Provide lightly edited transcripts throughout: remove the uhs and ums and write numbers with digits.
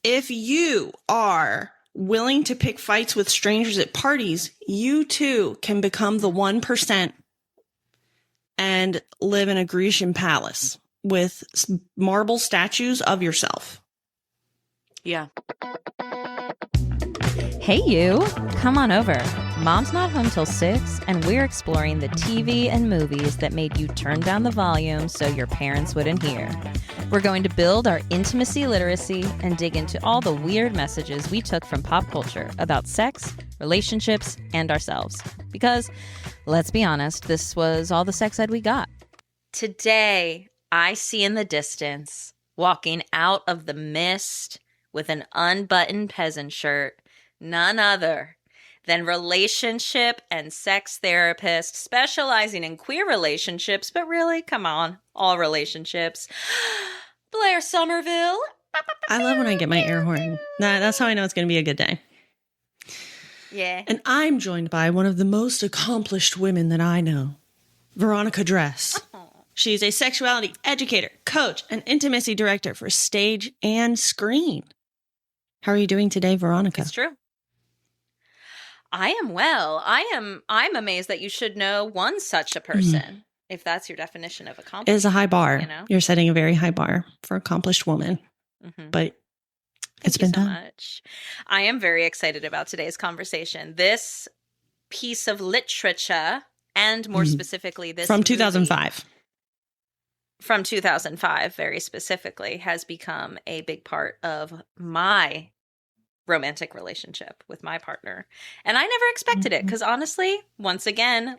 if you are willing to pick fights with strangers at parties, you too can become the 1% and live in a Grecian palace with marble statues of yourself. Yeah. Hey, you. Come on over. Mom's not home till 6, and we're exploring the TV and movies that made you turn down the volume so your parents wouldn't hear. We're going to build our intimacy literacy and dig into all the weird messages we took from pop culture about sex, relationships, and ourselves. Because, let's be honest, this was all the sex ed we got. Today, I see in the distance, walking out of the mist with an unbuttoned peasant shirt, none other than relationship and sex therapist specializing in queer relationships, but really, come on, all relationships. Blair Somerville. I love when I get my air horn. That's how I know it's going to be a good day. Yeah. And I'm joined by one of the most accomplished women that I know, Veronica Dress. She's a sexuality educator, coach, and intimacy director for stage and screen. How are you doing today, Veronica? It's true. I am well. I'm amazed that you should know one such a person, if that's your definition of accomplishment. It is a high bar. You know? You're setting a very high bar for accomplished woman. But it's been done. Much. I am very excited about today's conversation. This piece of literature, and more specifically, this from movie, 2005. From 2005, very specifically, has become a big part of my romantic relationship with my partner. And I never expected it because honestly, once again,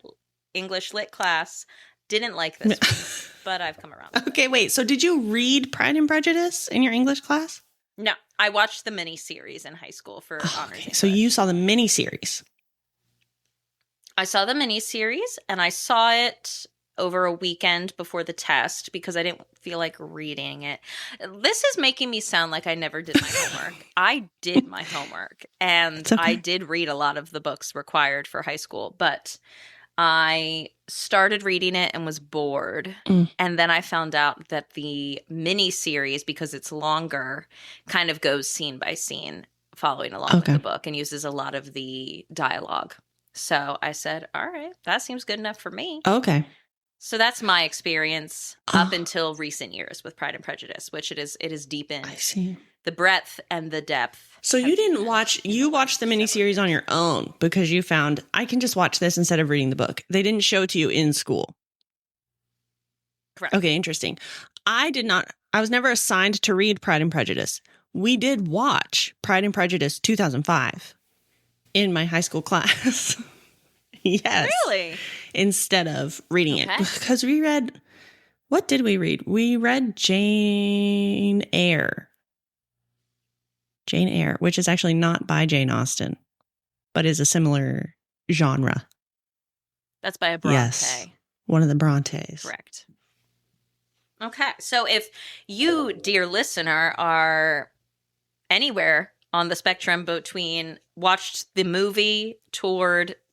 English lit class, didn't like this one, but I've come around. Okay, wait. So did you read Pride and Prejudice in your English class? No, I watched the miniseries in high school for honors. Okay, so you saw the miniseries. I saw the miniseries and I saw it over a weekend before the test because I didn't feel like reading it. This is making me sound like I never did my homework. I did my homework and okay. I did read a lot of the books required for high school, but I started reading it and was bored. And then I found out that the mini series, because it's longer, kind of goes scene by scene following along with the book and uses a lot of the dialogue. So I said, all right, that seems good enough for me. Okay. So that's my experience up until recent years with Pride and Prejudice, which it is deepened. I see. The breadth and the depth. So you watched the miniseries on your own because you found, I can just watch this instead of reading the book. They didn't show it to you in school. Correct. Okay, interesting. I was never assigned to read Pride and Prejudice. We did watch Pride and Prejudice 2005 in my high school class. Yes. Really? Instead of reading it. Because we read, what did we read? We read Jane Eyre. Jane Eyre, which is actually not by Jane Austen, but is a similar genre. That's by a Bronte. Yes, one of the Brontes. Correct. Okay. So if you, dear listener, are anywhere on the spectrum between watched the movie,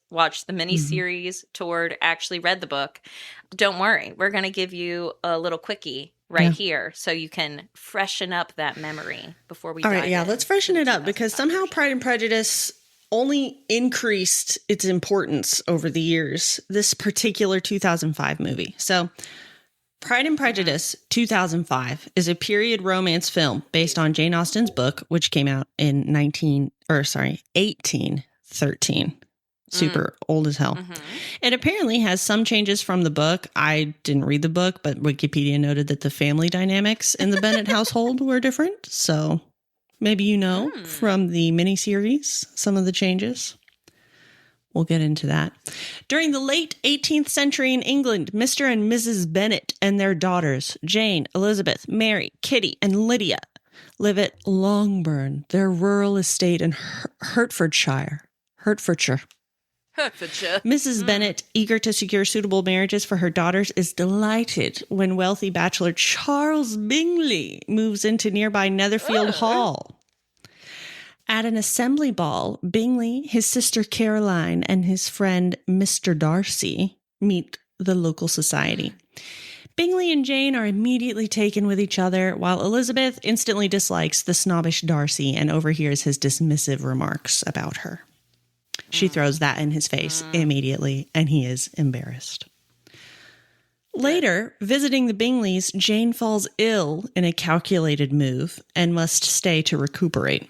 watched the miniseries, toured, actually read the book, don't worry. We're going to give you a little quickie here so you can freshen up that memory before we dive in. All right, yeah, let's freshen it up because somehow Pride and Prejudice only increased its importance over the years, this particular 2005 movie. So Pride and Prejudice 2005 is a period romance film based on Jane Austen's book, which came out in 1813. Super old as hell. It apparently has some changes from the book. I didn't read the book, but Wikipedia noted that the family dynamics in the Bennet household were different. So maybe from the miniseries some of the changes. We'll get into that. During the late 18th century in England, Mr. and Mrs. Bennet and their daughters, Jane, Elizabeth, Mary, Kitty, and Lydia, live at Longbourn, their rural estate in Hertfordshire. Mrs. Bennet, eager to secure suitable marriages for her daughters, is delighted when wealthy bachelor Charles Bingley moves into nearby Netherfield Hall. At an assembly ball, Bingley, his sister Caroline, and his friend Mr. Darcy meet the local society. Bingley and Jane are immediately taken with each other, while Elizabeth instantly dislikes the snobbish Darcy and overhears his dismissive remarks about her. She throws that in his face immediately, and he is embarrassed. Later, visiting the Bingleys, Jane falls ill in a calculated move and must stay to recuperate.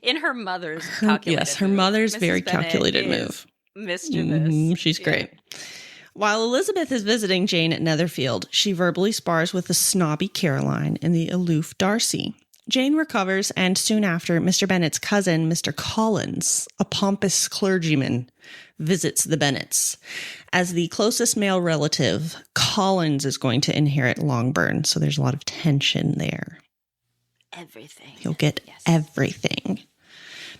In her mother's calculated Yes, her move. mother's Mrs. very Bennet calculated is move. Mischievous. She's great. While Elizabeth is visiting Jane at Netherfield, she verbally spars with the snobby Caroline and the aloof Darcy. Jane recovers, and soon after, Mr. Bennet's cousin, Mr. Collins, a pompous clergyman, visits the Bennets. As the closest male relative, Collins is going to inherit Longbourn, so there's a lot of tension there. Everything. He'll get everything.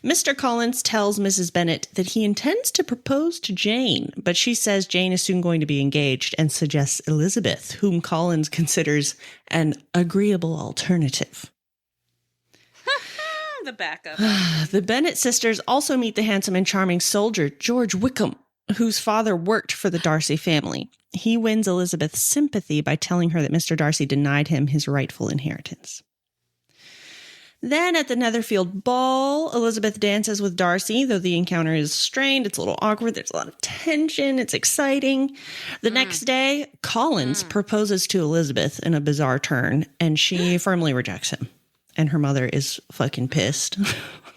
Mr. Collins tells Mrs. Bennet that he intends to propose to Jane, but she says Jane is soon going to be engaged and suggests Elizabeth, whom Collins considers an agreeable alternative. The backup. The Bennet sisters also meet the handsome and charming soldier, George Wickham, whose father worked for the Darcy family. He wins Elizabeth's sympathy by telling her that Mr. Darcy denied him his rightful inheritance. Then at the Netherfield ball, Elizabeth dances with Darcy, though the encounter is strained. It's a little awkward. There's a lot of tension. It's exciting. The next day, Collins proposes to Elizabeth in a bizarre turn, and she firmly rejects him. And her mother is fucking pissed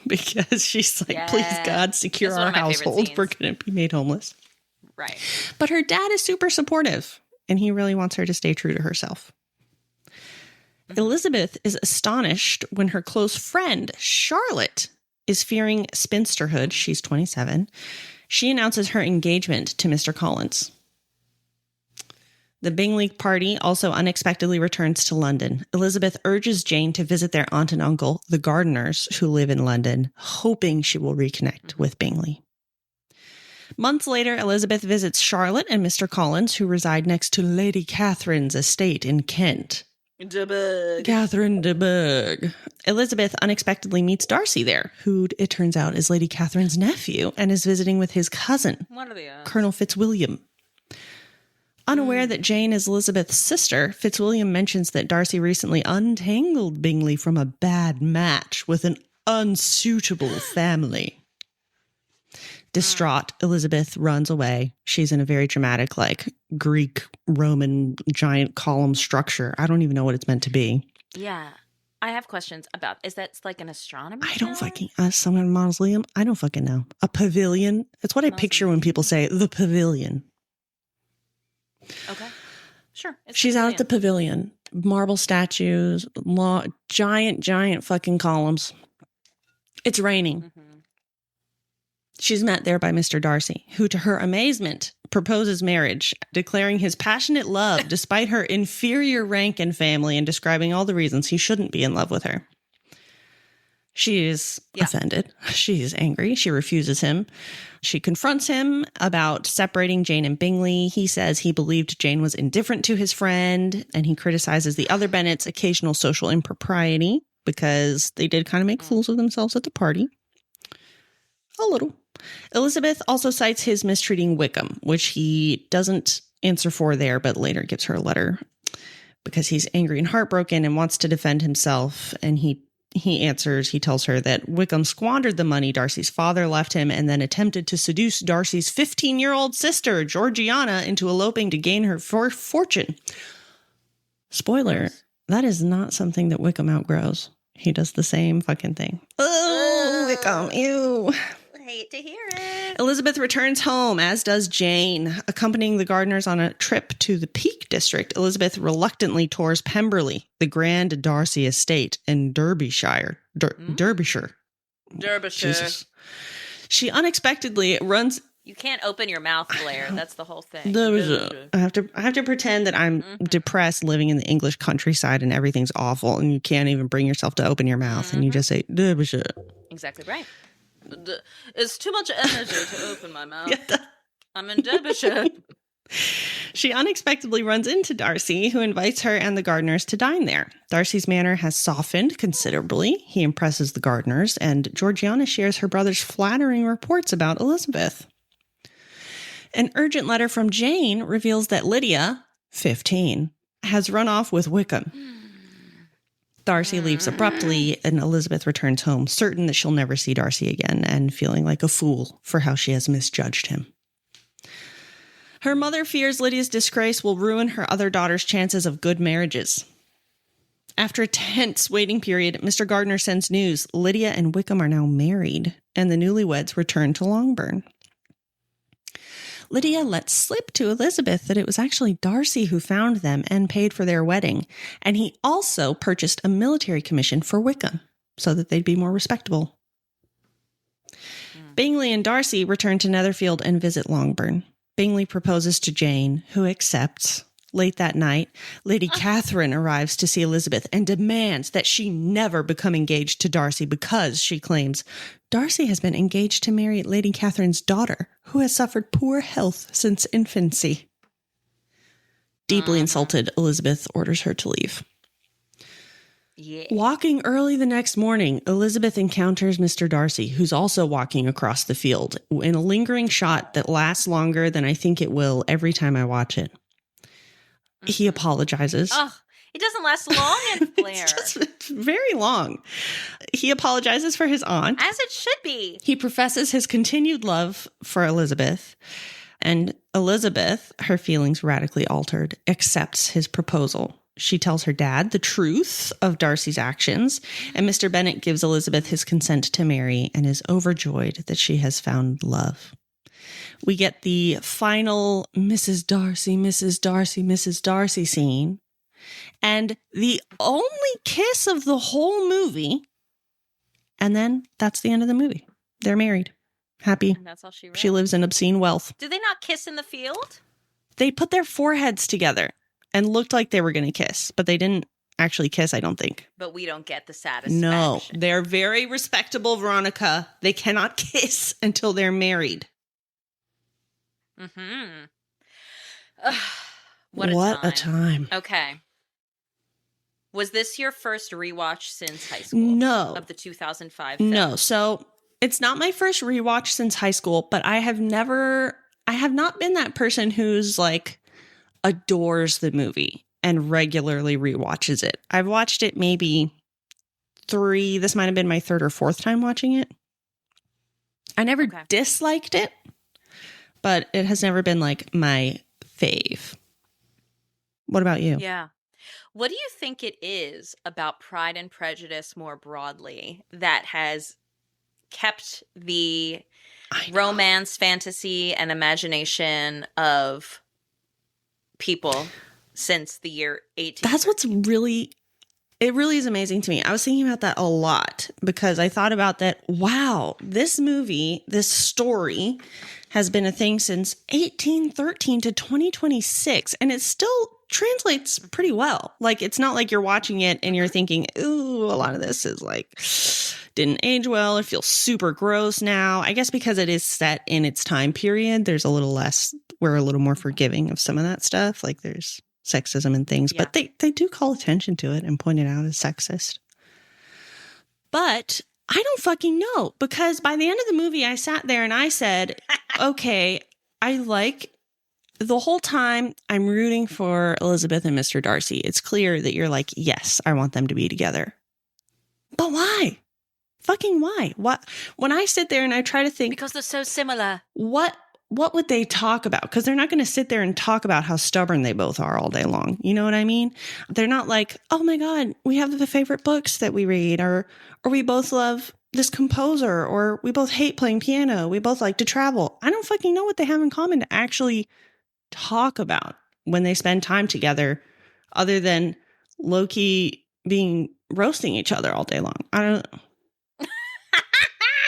because she's like, please, God, secure our household. We're going to be made homeless. Right. But her dad is super supportive, and he really wants her to stay true to herself. Elizabeth is astonished when her close friend, Charlotte, is fearing spinsterhood. She's 27. She announces her engagement to Mr. Collins. The Bingley party also unexpectedly returns to London. Elizabeth urges Jane to visit their aunt and uncle, the Gardiners, who live in London, hoping she will reconnect with Bingley. Months later, Elizabeth visits Charlotte and Mr. Collins, who reside next to Lady Catherine's estate in Kent. Catherine de Bourgh. Elizabeth unexpectedly meets Darcy there, who it turns out is Lady Catherine's nephew and is visiting with his cousin, Colonel Fitzwilliam. Unaware that Jane is Elizabeth's sister, Fitzwilliam mentions that Darcy recently untangled Bingley from a bad match with an unsuitable family. Distraught, Elizabeth runs away. She's in a very dramatic, like, Greek, Roman, giant column structure. I don't even know what it's meant to be. Yeah. I have questions about, is that like an astronomy? I don't fucking, some kind of mausoleum? I don't fucking know. A pavilion? That's what I picture when people say the pavilion. Okay. Sure. She's out at the pavilion. Marble statues, giant fucking columns. It's raining. Mm-hmm. She's met there by Mr. Darcy, who, to her amazement, proposes marriage, declaring his passionate love despite her inferior rank and family and describing all the reasons he shouldn't be in love with her. She is offended. She is angry. She refuses him. She confronts him about separating Jane and Bingley. He says he believed Jane was indifferent to his friend, and he criticizes the other Bennets' occasional social impropriety because they did kind of make fools of themselves at the party. A little. Elizabeth also cites his mistreating Wickham, which he doesn't answer for there, but later gives her a letter because he's angry and heartbroken and wants to defend himself. And he tells her that Wickham squandered the money Darcy's father left him and then attempted to seduce Darcy's 15-year-old sister, Georgiana, into eloping to gain her fortune. Spoiler, that is not something that Wickham outgrows. He does the same fucking thing. Oh, Wickham, ew. Hate to hear it. Elizabeth returns home, as does Jane. Accompanying the Gardiners on a trip to the Peak District, Elizabeth reluctantly tours Pemberley, the Grand Darcy estate in Derbyshire. Derbyshire. Jesus. She unexpectedly runs... You can't open your mouth, Blair. That's the whole thing. I have to pretend that I'm depressed living in the English countryside and everything's awful and you can't even bring yourself to open your mouth and you just say, Derbyshire. Exactly right. It's too much energy to open my mouth. I'm in Derbyshire. She unexpectedly runs into Darcy, who invites her and the Gardiners to dine there. Darcy's manner has softened considerably. He impresses the Gardiners, and Georgiana shares her brother's flattering reports about Elizabeth. An urgent letter from Jane reveals that Lydia, 15, has run off with Wickham. Darcy leaves abruptly, and Elizabeth returns home, certain that she'll never see Darcy again and feeling like a fool for how she has misjudged him. Her mother fears Lydia's disgrace will ruin her other daughter's chances of good marriages. After a tense waiting period, Mr. Gardner sends news. Lydia and Wickham are now married, and the newlyweds return to Longbourn. Lydia lets slip to Elizabeth that it was actually Darcy who found them and paid for their wedding, and he also purchased a military commission for Wickham so that they'd be more respectable. Bingley and Darcy return to Netherfield and visit Longbourn. Bingley proposes to Jane, who accepts. Late that night, Lady Catherine arrives to see Elizabeth and demands that she never become engaged to Darcy because, she claims, Darcy has been engaged to marry Lady Catherine's daughter, who has suffered poor health since infancy. Deeply insulted, Elizabeth orders her to leave. Yeah. Walking early the next morning, Elizabeth encounters Mr. Darcy, who's also walking across the field, in a lingering shot that lasts longer than I think it will every time I watch it. He apologizes. Oh, it doesn't last long in Blair. It's just very long. He apologizes for his aunt. As it should be. He professes his continued love for Elizabeth. And Elizabeth, her feelings radically altered, accepts his proposal. She tells her dad the truth of Darcy's actions, and Mr. Bennet gives Elizabeth his consent to marry and is overjoyed that she has found love. We get the final Mrs. Darcy, Mrs. Darcy, Mrs. Darcy scene, and the only kiss of the whole movie, and then that's the end of the movie. They're married. Happy. And that's all she wrote. She lives in obscene wealth. Do they not kiss in the field? They put their foreheads together and looked like they were going to kiss, but they didn't actually kiss, I don't think. But we don't get the satisfaction. No, they're very respectable, Veronica. They cannot kiss until they're married. Mm-hmm. What a time. Okay. Was this your first rewatch since high school? No. Of the 2005 film? No. So it's not my first rewatch since high school, but I have not been that person who's like adores the movie and regularly rewatches it. I've watched it maybe this might have been my third or fourth time watching it. I never disliked it, but it has never been like my fave. What about you? Yeah. What do you think it is about Pride and Prejudice more broadly that has kept the romance, fantasy, and imagination of people since the year 18? That's what's really is amazing to me. I was thinking about that a lot because I thought about that. Wow, this movie, this story has been a thing since 1813 to 2026, and it still translates pretty well. Like, it's not like you're watching it and you're thinking, ooh, a lot of this is like, didn't age well. It feels super gross now. I guess because it is set in its time period, we're a little more forgiving of some of that stuff. Like, there's sexism and things, but they do call attention to it and point it out as sexist. But I don't fucking know, because by the end of the movie, I sat there and I said, okay, the whole time I'm rooting for Elizabeth and Mr. Darcy. It's clear that you're like, yes, I want them to be together. But why? Fucking why? What? When I sit there and I try to think, because they're so similar. What would they talk about? Because they're not going to sit there and talk about how stubborn they both are all day long. You know what I mean? They're not like, oh my God, we have the favorite books that we read, or we both love this composer, or we both hate playing piano. We both like to travel. I don't fucking know what they have in common to actually talk about when they spend time together, other than low-key roasting each other all day long.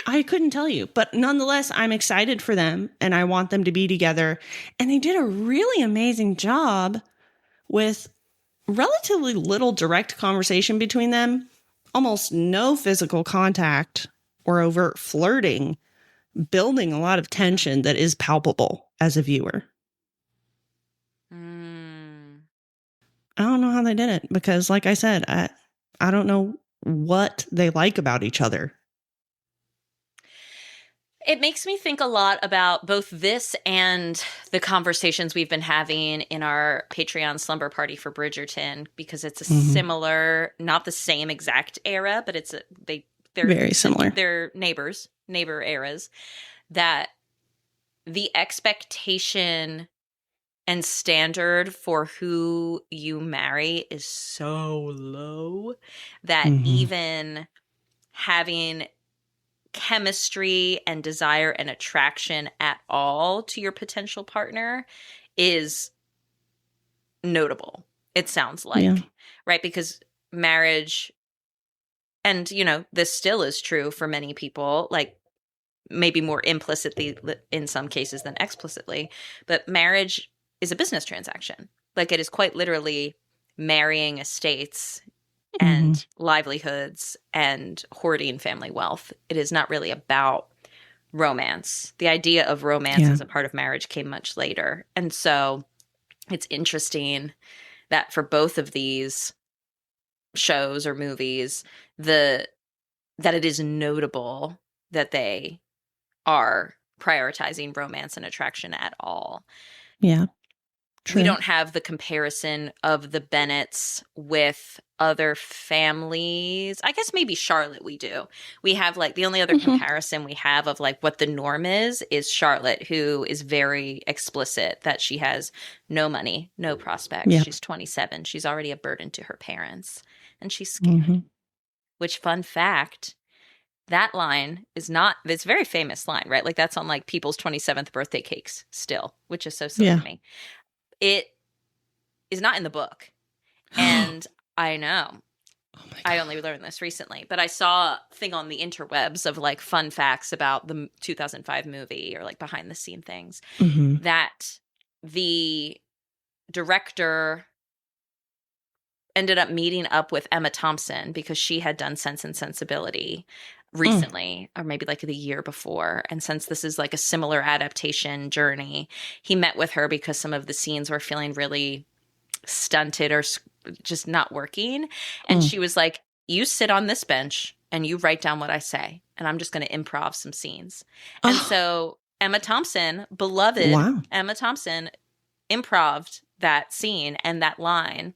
I couldn't tell you, but nonetheless, I'm excited for them and I want them to be together. And they did a really amazing job with relatively little direct conversation between them, almost no physical contact or overt flirting, building a lot of tension that is palpable as a viewer. I don't know how they did it because, like I said, I don't know what they like about each other. It makes me think a lot about both this and the conversations we've been having in our Patreon slumber party for Bridgerton, because it's a similar, not the same exact era, but they're very similar. They're neighbor eras, that the expectation and standard for who you marry is so low that even having chemistry and desire and attraction at all to your potential partner is notable, it sounds like. Right? Because marriage, and this still is true for many people, like maybe more implicitly in some cases than explicitly, but marriage is a business transaction. Like, it is quite literally marrying estates and livelihoods and hoarding family wealth. It is not really about romance. The idea of romance as a part of marriage came much later. And so it's interesting that for both of these shows or movies, that it is notable that they are prioritizing romance and attraction at all. Yeah. True. We don't have the comparison of the Bennets with other families. I guess maybe Charlotte we do. We have like the only other comparison we have of like what the norm is Charlotte, who is very explicit that she has no money, no prospects. Yeah. She's 27. She's already a burden to her parents, and she's scared. Which, fun fact, that line is not, it's a very famous line, right? Like, that's on like people's 27th birthday cakes still, which is so silly to me. It is not in the book. And I know. Oh my God. I only learned this recently, but I saw a thing on the interwebs of like fun facts about the 2005 movie, or like behind the scene things, that the director ended up meeting up with Emma Thompson because she had done Sense and Sensibility recently, or maybe like the year before. And since this is like a similar adaptation journey, he met with her because some of the scenes were feeling really stunted or just not working. And she was like, you sit on this bench and you write down what I say, and I'm just going to improv some scenes. And so Emma Thompson, beloved Emma Thompson, improved that scene and that line,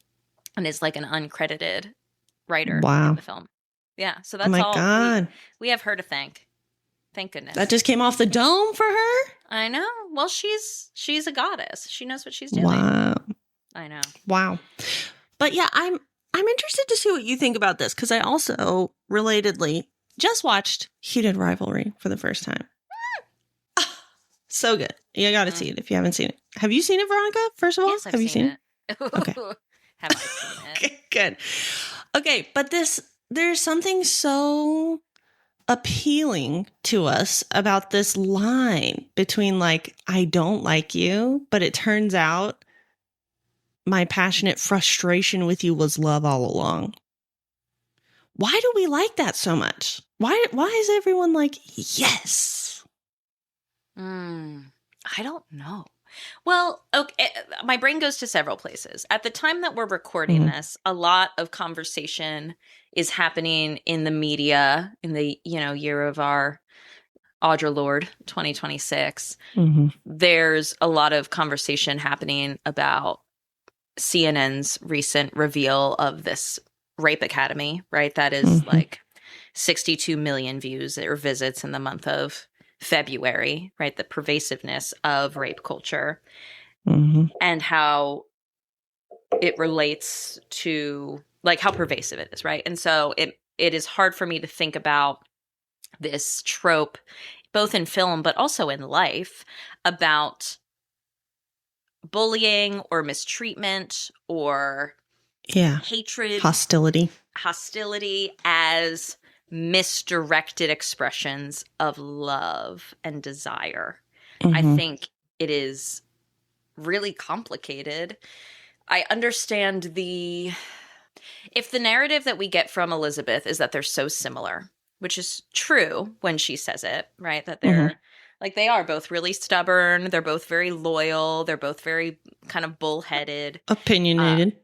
and is like an uncredited writer in the film. Yeah, so that's all. God. We have her to thank. Thank goodness. That just came off the dome for her? I know. Well, she's a goddess. She knows what she's doing. Wow. I know. Wow. But yeah, I'm interested to see what you think about this, because I also, relatedly, just watched Heated Rivalry for the first time. So good. You got to see it if you haven't seen it. Have you seen it, Veronica? First of all, yes, have you seen it? Okay. Have I seen it? Okay, good. Okay, but there's something so appealing to us about this line between like, I don't like you, but it turns out my passionate frustration with you was love all along. Why do we like that so much? Why is everyone like, yes? I don't know. Well, okay, my brain goes to several places. At the time that we're recording this, a lot of conversation is happening in the media in the, year of our Audra Lord 2026. There's a lot of conversation happening about CNN's recent reveal of this Rape Academy, right? That is like 62 million views or visits in the month of February, right? The pervasiveness of rape culture and how it relates to like how pervasive it is, right? And so it is hard for me to think about this trope, both in film but also in life, about bullying or mistreatment or hatred, hostility as misdirected expressions of love and desire. I think it is really complicated. I understand if the narrative that we get from Elizabeth is that they're so similar, which is true when she says it, right? That they're like, they are both really stubborn. They're both very loyal. They're both very kind of bullheaded, opinionated,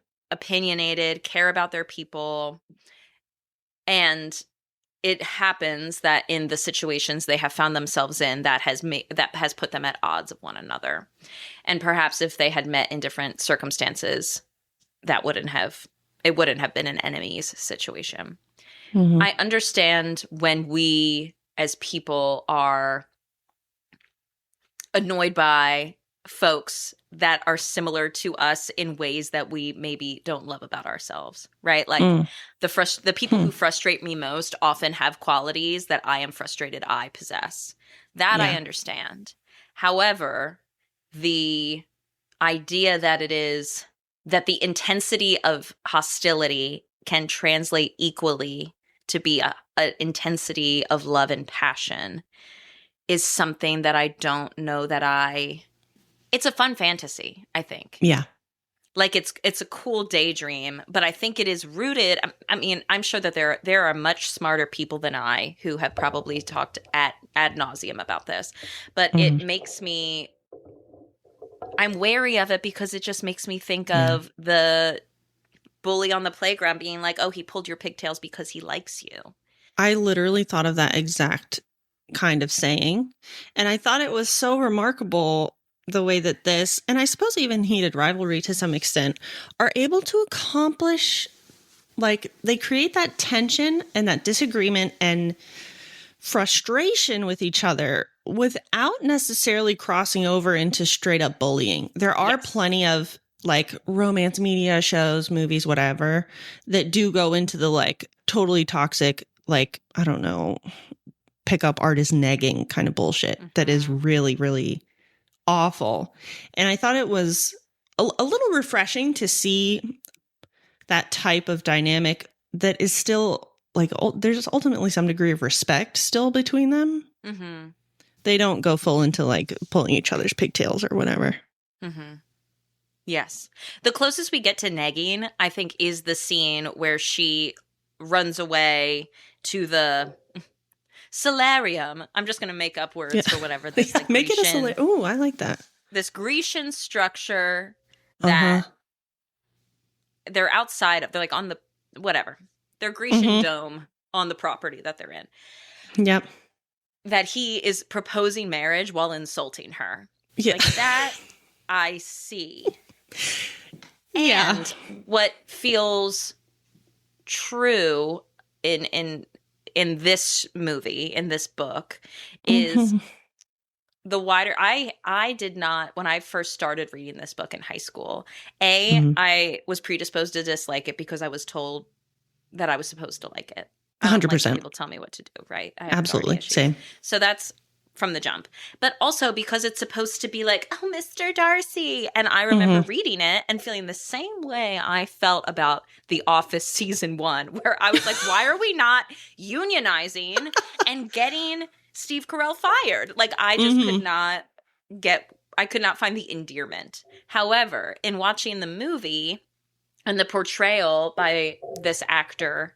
care about their people. And it happens that in the situations they have found themselves in, that has put them at odds of one another. And perhaps if they had met in different circumstances, it wouldn't have been an enemies situation. Mm-hmm. I understand when we as people are annoyed by folks that are similar to us in ways that we maybe don't love about ourselves, right? Like the people who frustrate me most often have qualities that I am frustrated I possess. That I understand. However, the idea that the intensity of hostility can translate equally to be an intensity of love and passion is something that I don't know that it's a fun fantasy, I think. Yeah. Like it's a cool daydream, but I think it is rooted. I mean, I'm sure that there are much smarter people than I who have probably talked ad nauseum about this, but it makes me, I'm wary of it because it just makes me think of the bully on the playground being like, oh, he pulled your pigtails because he likes you. I literally thought of that exact kind of saying, and I thought it was so remarkable the way that this, and I suppose even heated rivalry to some extent, are able to accomplish, like, they create that tension and that disagreement and frustration with each other without necessarily crossing over into straight up bullying. There are plenty of like romance media shows, movies, whatever, that do go into the like totally toxic, like, I don't know, pickup artist negging kind of bullshit that is really, really awful. And I thought it was a little refreshing to see that type of dynamic that is still like, there's ultimately some degree of respect still between them. Mm-hmm. They don't go full into like pulling each other's pigtails or whatever. Mm-hmm. Yes. The closest we get to negging, I think, is the scene where she runs away to the solarium. I'm just going to make up words for whatever this like, make Grecian, it a solarium. Oh, I like that. This Grecian structure that they're outside of. They're like on the whatever. Their Grecian dome on the property that they're in. Yep. That he is proposing marriage while insulting her. Yeah. Like that I see. Yeah. And what feels true in this movie, in this book, is the wider I did not, when I first started reading this book in high school, I was predisposed to dislike it because I was told that I was supposed to like it. 100%. Like people tell me what to do, right? I have Absolutely. authority issues. Same. So that's from the jump. But also because it's supposed to be like, oh, Mr. Darcy. And I remember reading it and feeling the same way I felt about The Office season 1, where I was like, why are we not unionizing and getting Steve Carell fired? Like, I just could not I could not find the endearment. However, in watching the movie and the portrayal by this actor,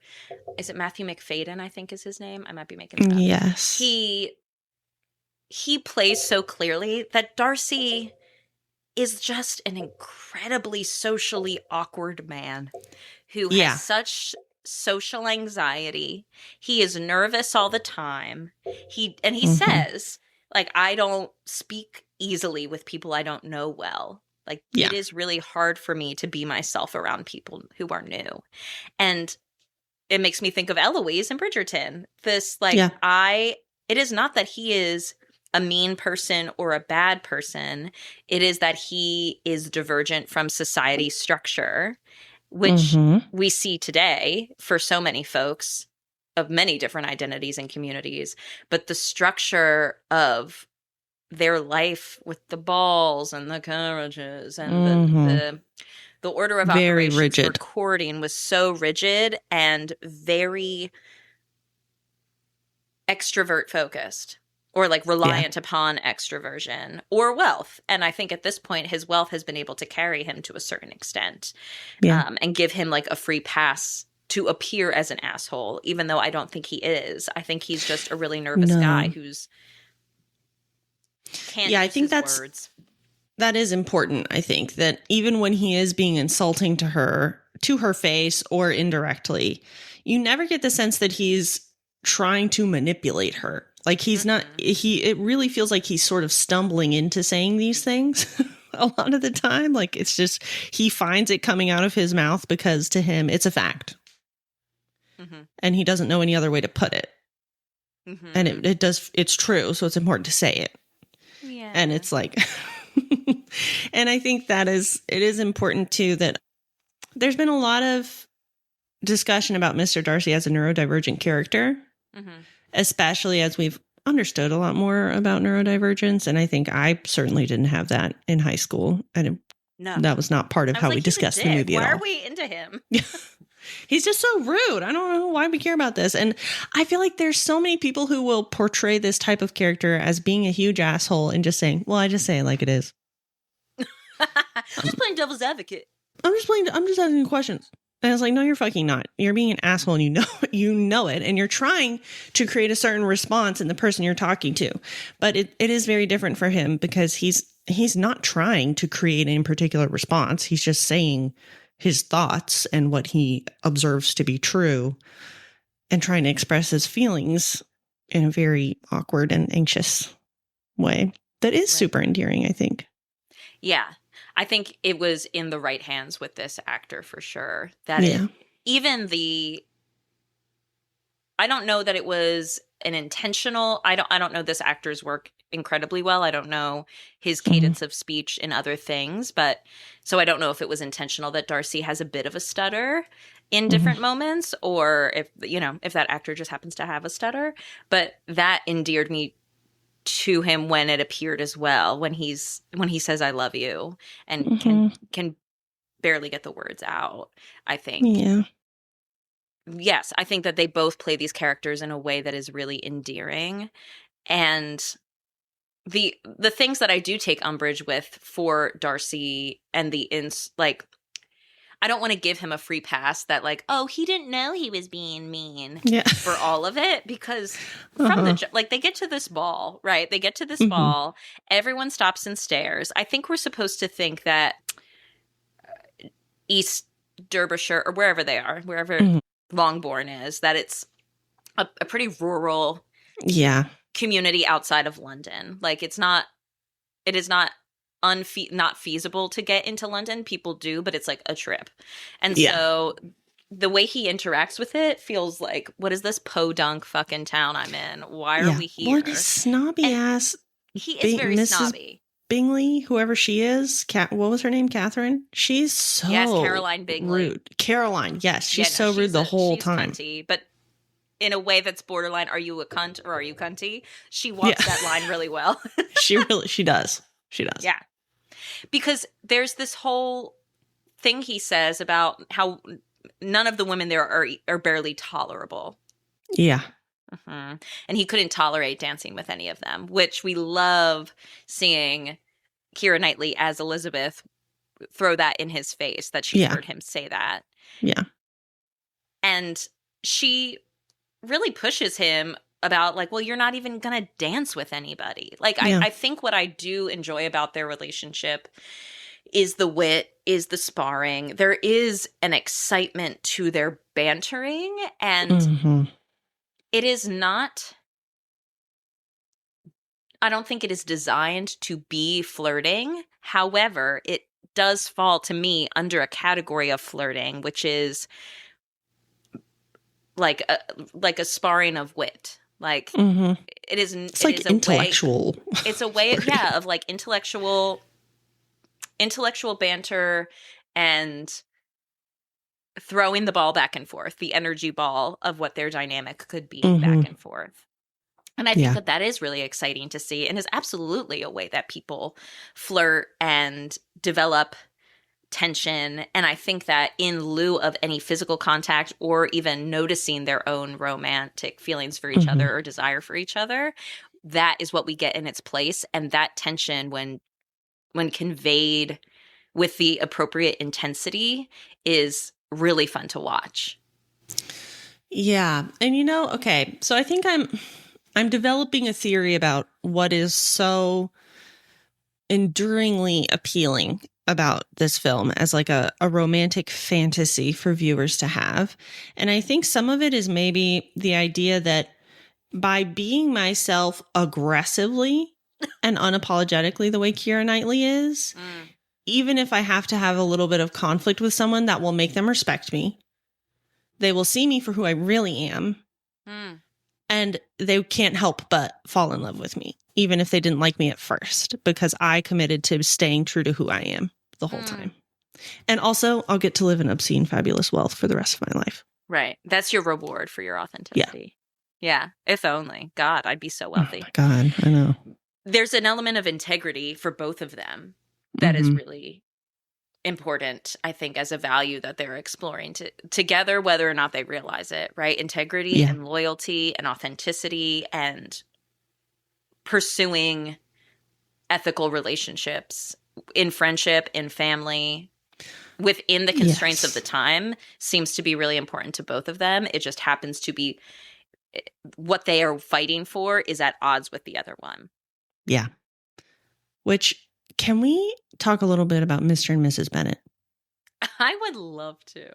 is it Matthew McFadden, I think is his name? I might be making it up. Yes. He plays so clearly that Darcy is just an incredibly socially awkward man who has such social anxiety. He is nervous all the time. He says, like, I don't speak easily with people I don't know well. Like, it is really hard for me to be myself around people who are new. And it makes me think of Eloise and Bridgerton. This, like, it is not that he is a mean person or a bad person. It is that he is divergent from society's structure, which we see today for so many folks of many different identities and communities. But the structure of their life with the balls and the carriages and the order of very operations rigid. for courting was so rigid and very extrovert focused, or like reliant upon extroversion or wealth. And I think at this point, his wealth has been able to carry him to a certain extent and give him like a free pass to appear as an asshole, even though I don't think he is. I think he's just a really nervous guy who's can't use I think his words. That is important. I think that even when he is being insulting to her face or indirectly, you never get the sense that he's trying to manipulate her. Like he's not, it really feels like he's sort of stumbling into saying these things a lot of the time. Like it's just, he finds it coming out of his mouth because to him it's a fact. And he doesn't know any other way to put it. And it's true. So it's important to say it. Yeah. And it's like, and I think it is important too, that there's been a lot of discussion about Mr. Darcy as a neurodivergent character, especially as we've understood a lot more about neurodivergence. And I think I certainly didn't have that in high school. And that was not part of how we discussed the movie at all. Why are we into him? He's just so rude. I don't know why we care about this. And I feel like there's so many people who will portray this type of character as being a huge asshole and just saying, well, I just say it like it is. I'm just playing devil's advocate. I'm just asking questions. And it's like, no, you're fucking not. You're being an asshole and you know it. And you're trying to create a certain response in the person you're talking to. But it is very different for him because he's not trying to create any particular response. He's just saying his thoughts and what he observes to be true and trying to express his feelings in a very awkward and anxious way that is super endearing, I think. Yeah. I think it was in the right hands with this actor for sure. That I don't know that it was an intentional. I don't know this actor's work incredibly well. I don't know his cadence of speech in other things, but so I don't know if it was intentional that Darcy has a bit of a stutter in different moments, or if that actor just happens to have a stutter. But that endeared me to him when it appeared as well, when he says I love you and can barely get the words out, I think. Yeah. Yes, I think that they both play these characters in a way that is really endearing. And the things that I do take umbrage with for Darcy and I don't want to give him a free pass that like, oh, he didn't know he was being mean for all of it, because from they get to this ball, right? They get to this ball. Everyone stops and stares. I think we're supposed to think that East Derbyshire or wherever they are, wherever Longbourn is, that it's a pretty rural community outside of London. Like it is not not feasible to get into London. People do, but it's like a trip. And so the way he interacts with it feels like, what is this podunk fucking town I'm in? Why are we here? What a snobby ass. He is very Mrs. snobby. Bingley, whoever she is, what was her name? Catherine? She's so Caroline Bingley. rude. Caroline, yes. She's so rude the whole time. Cunty, but in a way that's borderline, are you a cunt or are you cunty? She walks that line really well. She does. She does. Yeah. Because there's this whole thing he says about how none of the women there are barely tolerable. Yeah. And he couldn't tolerate dancing with any of them, which we love seeing Keira Knightley as Elizabeth throw that in his face, that she heard him say that. Yeah. And she really pushes him about like, well, you're not even going to dance with anybody. Like, I think what I do enjoy about their relationship is the wit, is the sparring. There is an excitement to their bantering, and it is not, I don't think it is designed to be flirting. However, it does fall to me under a category of flirting, which is like a sparring of wit. Like it is. It's like intellectual. It's a way, of like intellectual banter and throwing the ball back and forth, the energy ball of what their dynamic could be back and forth. And I think that is really exciting to see, and is absolutely a way that people flirt and develop tension. And I think that in lieu of any physical contact or even noticing their own romantic feelings for each other or desire for each other, that is what we get in its place. And that tension, when conveyed with the appropriate intensity, is really fun to watch. Yeah. And okay, so I think I'm developing a theory about what is so enduringly appealing about this film as like a romantic fantasy for viewers to have. And I think some of it is maybe the idea that by being myself aggressively and unapologetically the way Keira Knightley is, even if I have to have a little bit of conflict with someone, that will make them respect me. They will see me for who I really am. And they can't help but fall in love with me, even if they didn't like me at first, because I committed to staying true to who I am the whole time. And also, I'll get to live in obscene, fabulous wealth for the rest of my life. Right. That's your reward for your authenticity. Yeah. If only. God, I'd be so wealthy. Oh my God, I know. There's an element of integrity for both of them that is really important, I think, as a value that they're exploring together, whether or not they realize it, right? Integrity and loyalty and authenticity and pursuing ethical relationships in friendship, in family, within the constraints of the time seems to be really important to both of them. It just happens to be what they are fighting for is at odds with the other one. Yeah. Which, can we talk a little bit about Mr. and Mrs. Bennet? I would love to.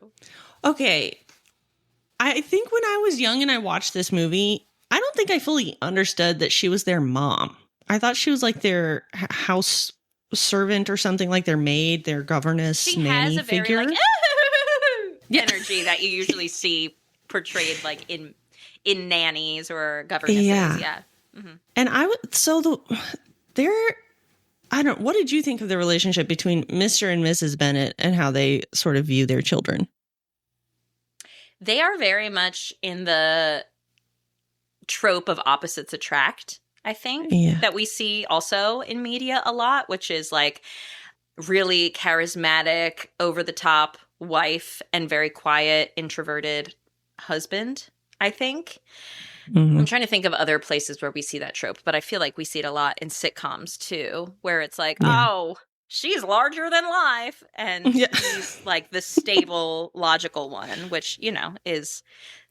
Okay. I think when I was young and I watched this movie, I don't think I fully understood that she was their mom. I thought she was like their house servant or something, like their maid, their governess, she nanny has a figure. very, like, energy that you usually see portrayed like in nannies or governesses. Yeah. And what did you think of the relationship between Mr. and Mrs. Bennet and how they sort of view their children? They are very much in the trope of opposites attract, I think, that we see also in media a lot, which is like really charismatic, over the top wife and very quiet, introverted husband, I think. I'm trying to think of other places where we see that trope, but I feel like we see it a lot in sitcoms too, where it's like, oh, she's larger than life. And he's like the stable, logical one, which, is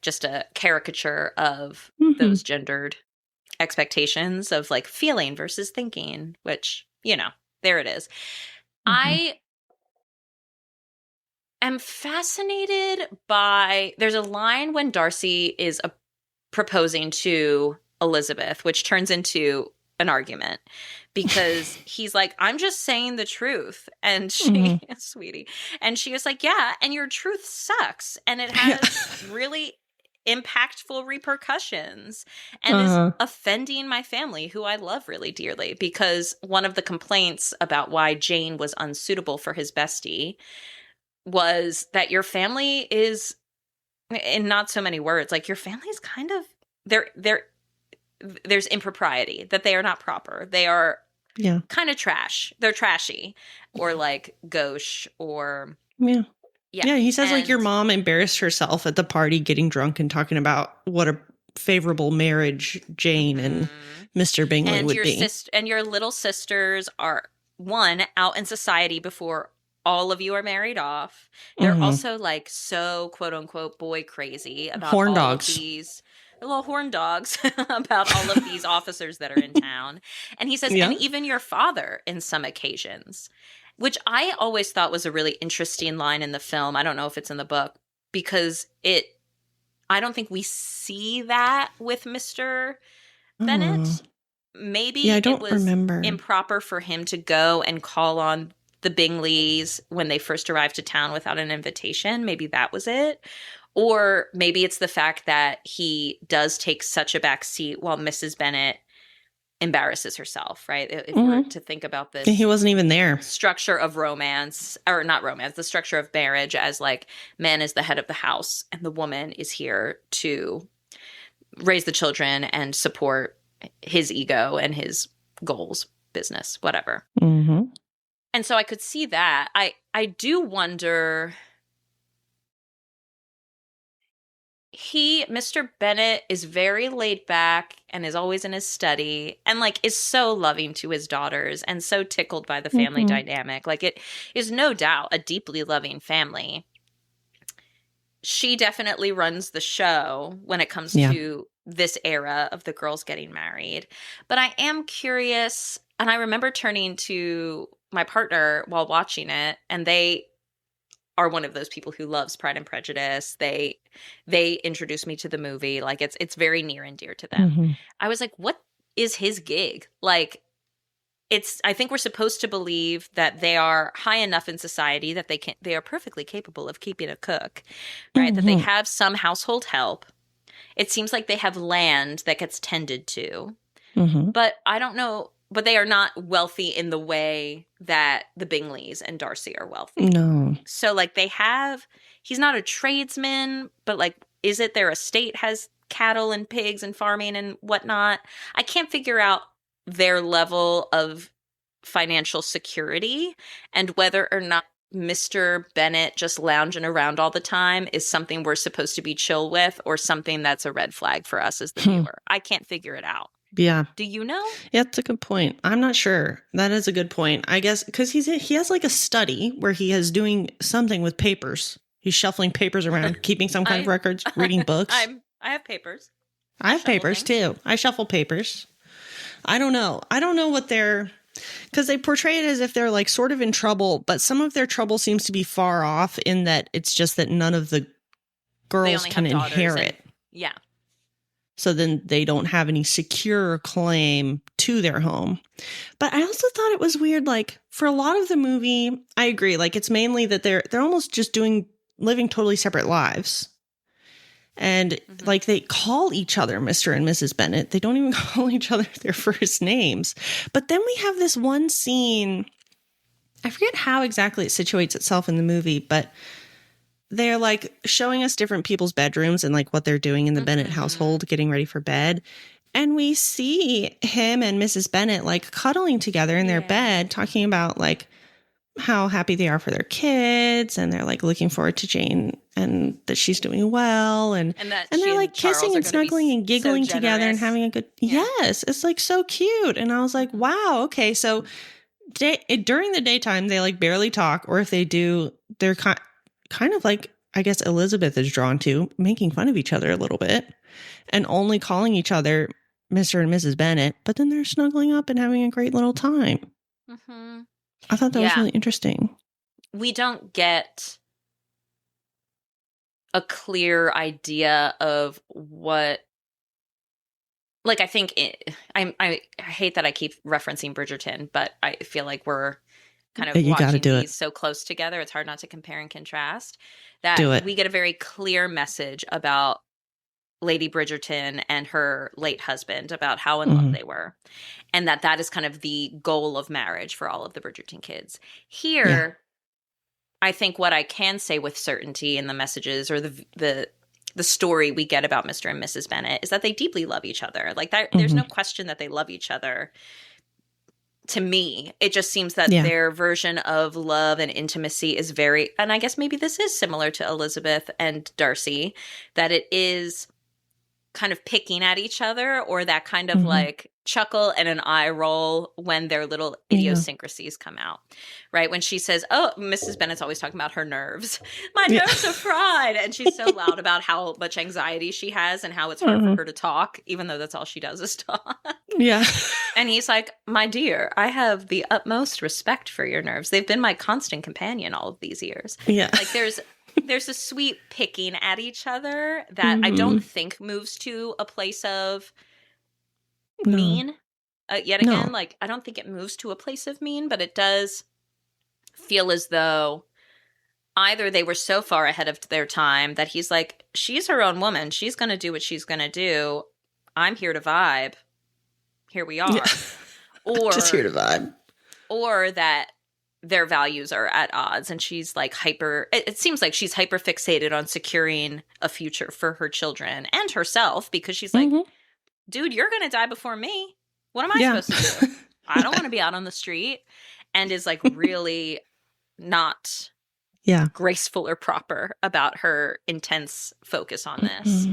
just a caricature of those gendered expectations of like feeling versus thinking, which, there it is. I am fascinated by, there's a line when Darcy is proposing to Elizabeth, which turns into an argument because he's like, I'm just saying the truth. And she, sweetie, and she is like, yeah, and your truth sucks. And it has really impactful repercussions and is offending my family, who I love really dearly, because one of the complaints about why Jane was unsuitable for his bestie was that your family is, in not so many words, like your family's kind of, there's impropriety, that they are not proper. They are kind of trash. They're trashy or like gauche or... Yeah, he says like your mom embarrassed herself at the party getting drunk and talking about what a favorable marriage Jane and Mr. Bingley would be. And your little sisters are, one, out in society before all of you are married off. They're also like so quote unquote boy crazy about horn all dogs. Of these little horn dogs about all of these officers that are in town. And he says, and even your father in some occasions, which I always thought was a really interesting line in the film. I don't know if it's in the book, because I don't think we see that with Mr. Bennet. Maybe I don't it was remember. Improper for him to go and call on the Bingleys when they first arrived to town without an invitation. Maybe that was it. Or maybe it's the fact that he does take such a back seat while Mrs. Bennet embarrasses herself, right? If we were to think about this. He wasn't even there. Structure of romance, or not romance, the structure of marriage as like man is the head of the house and the woman is here to raise the children and support his ego and his goals, business, whatever. And so I could see that. I do wonder, Mr. Bennet is very laid back and is always in his study and like is so loving to his daughters and so tickled by the family dynamic. Like it is no doubt a deeply loving family. She definitely runs the show when it comes to this era of the girls getting married. But I am curious, and I remember turning to my partner while watching it, and they are one of those people who loves Pride and Prejudice. They introduced me to the movie. Like it's very near and dear to them. Mm-hmm. I was like, what is his gig? Like, I think we're supposed to believe that they are high enough in society that they are perfectly capable of keeping a cook, right? Mm-hmm. That they have some household help. It seems like they have land that gets tended to. Mm-hmm. But I don't know. But they are not wealthy in the way that the Bingleys and Darcy are wealthy. No. So, like, he's not a tradesman, but, like, is it their estate has cattle and pigs and farming and whatnot? I can't figure out their level of financial security and whether or not Mr. Bennet just lounging around all the time is something we're supposed to be chill with or something that's a red flag for us as the viewer. I can't figure it out. Yeah. Do you know? Yeah, that's a good point. I'm not sure. That is a good point. I guess because he has like a study where he is doing something with papers. He's shuffling papers around, keeping some kind of records, reading books. I have papers. I have papers too. I shuffle papers. I don't know. I don't know what because they portray it as if they're like sort of in trouble, but some of their trouble seems to be far off in that it's just that none of the girls can inherit. Yeah. So then they don't have any secure claim to their home. But I also thought it was weird, like for a lot of the movie, I agree. Like it's mainly that they're almost just living totally separate lives. And like they call each other Mr. and Mrs. Bennet. They don't even call each other their first names. But then we have this one scene. I forget how exactly it situates itself in the movie, but they're like showing us different people's bedrooms and like what they're doing in the Bennet household, getting ready for bed. And we see him and Mrs. Bennet like cuddling together in their bed, talking about like how happy they are for their kids. And they're like looking forward to Jane and that she's doing well. And they're like kissing and snuggling and giggling together and having a good, yes, it's like so cute. And I was like, wow, okay. So during the daytime, they like barely talk, or if they do, they're kind of like, I guess Elizabeth is drawn to making fun of each other a little bit and only calling each other Mr. and Mrs. Bennet, but then they're snuggling up and having a great little time. Mm-hmm. I thought that was really interesting. We don't get a clear idea of what, like, I think I hate that I keep referencing Bridgerton, but I feel like we're kind of watching these so close together. It's hard not to compare and contrast. That we get a very clear message about Lady Bridgerton and her late husband, about how in love they were. And that is kind of the goal of marriage for all of the Bridgerton kids. Here, I think what I can say with certainty in the messages or the story we get about Mr. and Mrs. Bennet is that they deeply love each other. Like that, there's no question that they love each other. To me, it just seems that their version of love and intimacy is very, and I guess maybe this is similar to Elizabeth and Darcy, that it is kind of picking at each other, or that kind of like chuckle and an eye roll when their little idiosyncrasies come out, right? When she says, oh, Mrs. Bennet's always talking about her nerves. My nerves are fried. And she's so loud about how much anxiety she has and how it's hard for her to talk, even though that's all she does is talk. Yeah. And he's like, my dear, I have the utmost respect for your nerves. They've been my constant companion all of these years. Yeah. Like there's a sweet picking at each other that I don't think moves to a place of mean. Yet again, like I don't think it moves to a place of mean, but it does feel as though either they were so far ahead of their time that he's like, she's her own woman. She's going to do what she's going to do. I'm here to vibe. Here we are. Yeah. Or just here to vibe. Or that their values are at odds and she's like it seems like she's hyper fixated on securing a future for her children and herself, because she's like, dude, you're going to die before me. What am I supposed to do? I don't want to be out on the street. And is like really not graceful or proper about her intense focus on this.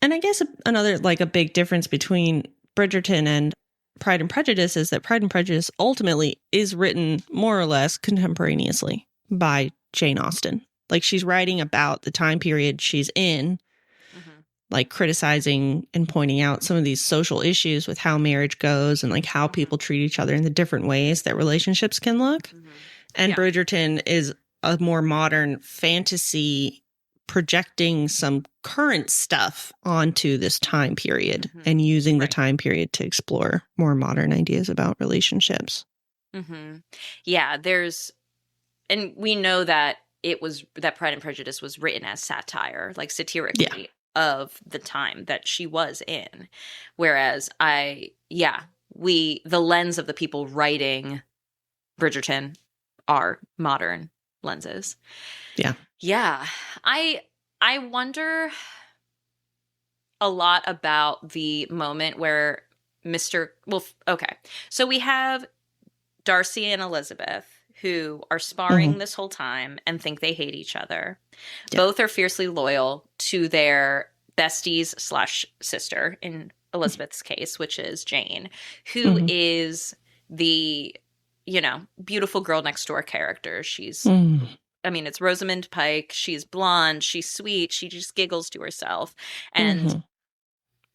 And I guess another like a big difference between Bridgerton and Pride and Prejudice is that Pride and Prejudice ultimately is written more or less contemporaneously by Jane Austen. Like she's writing about the time period she's in, like criticizing and pointing out some of these social issues with how marriage goes and like how people treat each other in the different ways that relationships can look. And Bridgerton is a more modern fantasy projecting some current stuff onto this time period and using the time period to explore more modern ideas about relationships. Yeah, and we know that that Pride and Prejudice was written as satire, like satirically of the time that she was in. Whereas the lens of the people writing Bridgerton are modern lenses. Yeah. Yeah. I wonder a lot about the moment where so we have Darcy and Elizabeth who are sparring this whole time and think they hate each other. Yeah. Both are fiercely loyal to their besties / sister in Elizabeth's case, which is Jane, who is the, beautiful girl next door character. She's it's Rosamund Pike. She's blonde. She's sweet. She just giggles to herself. And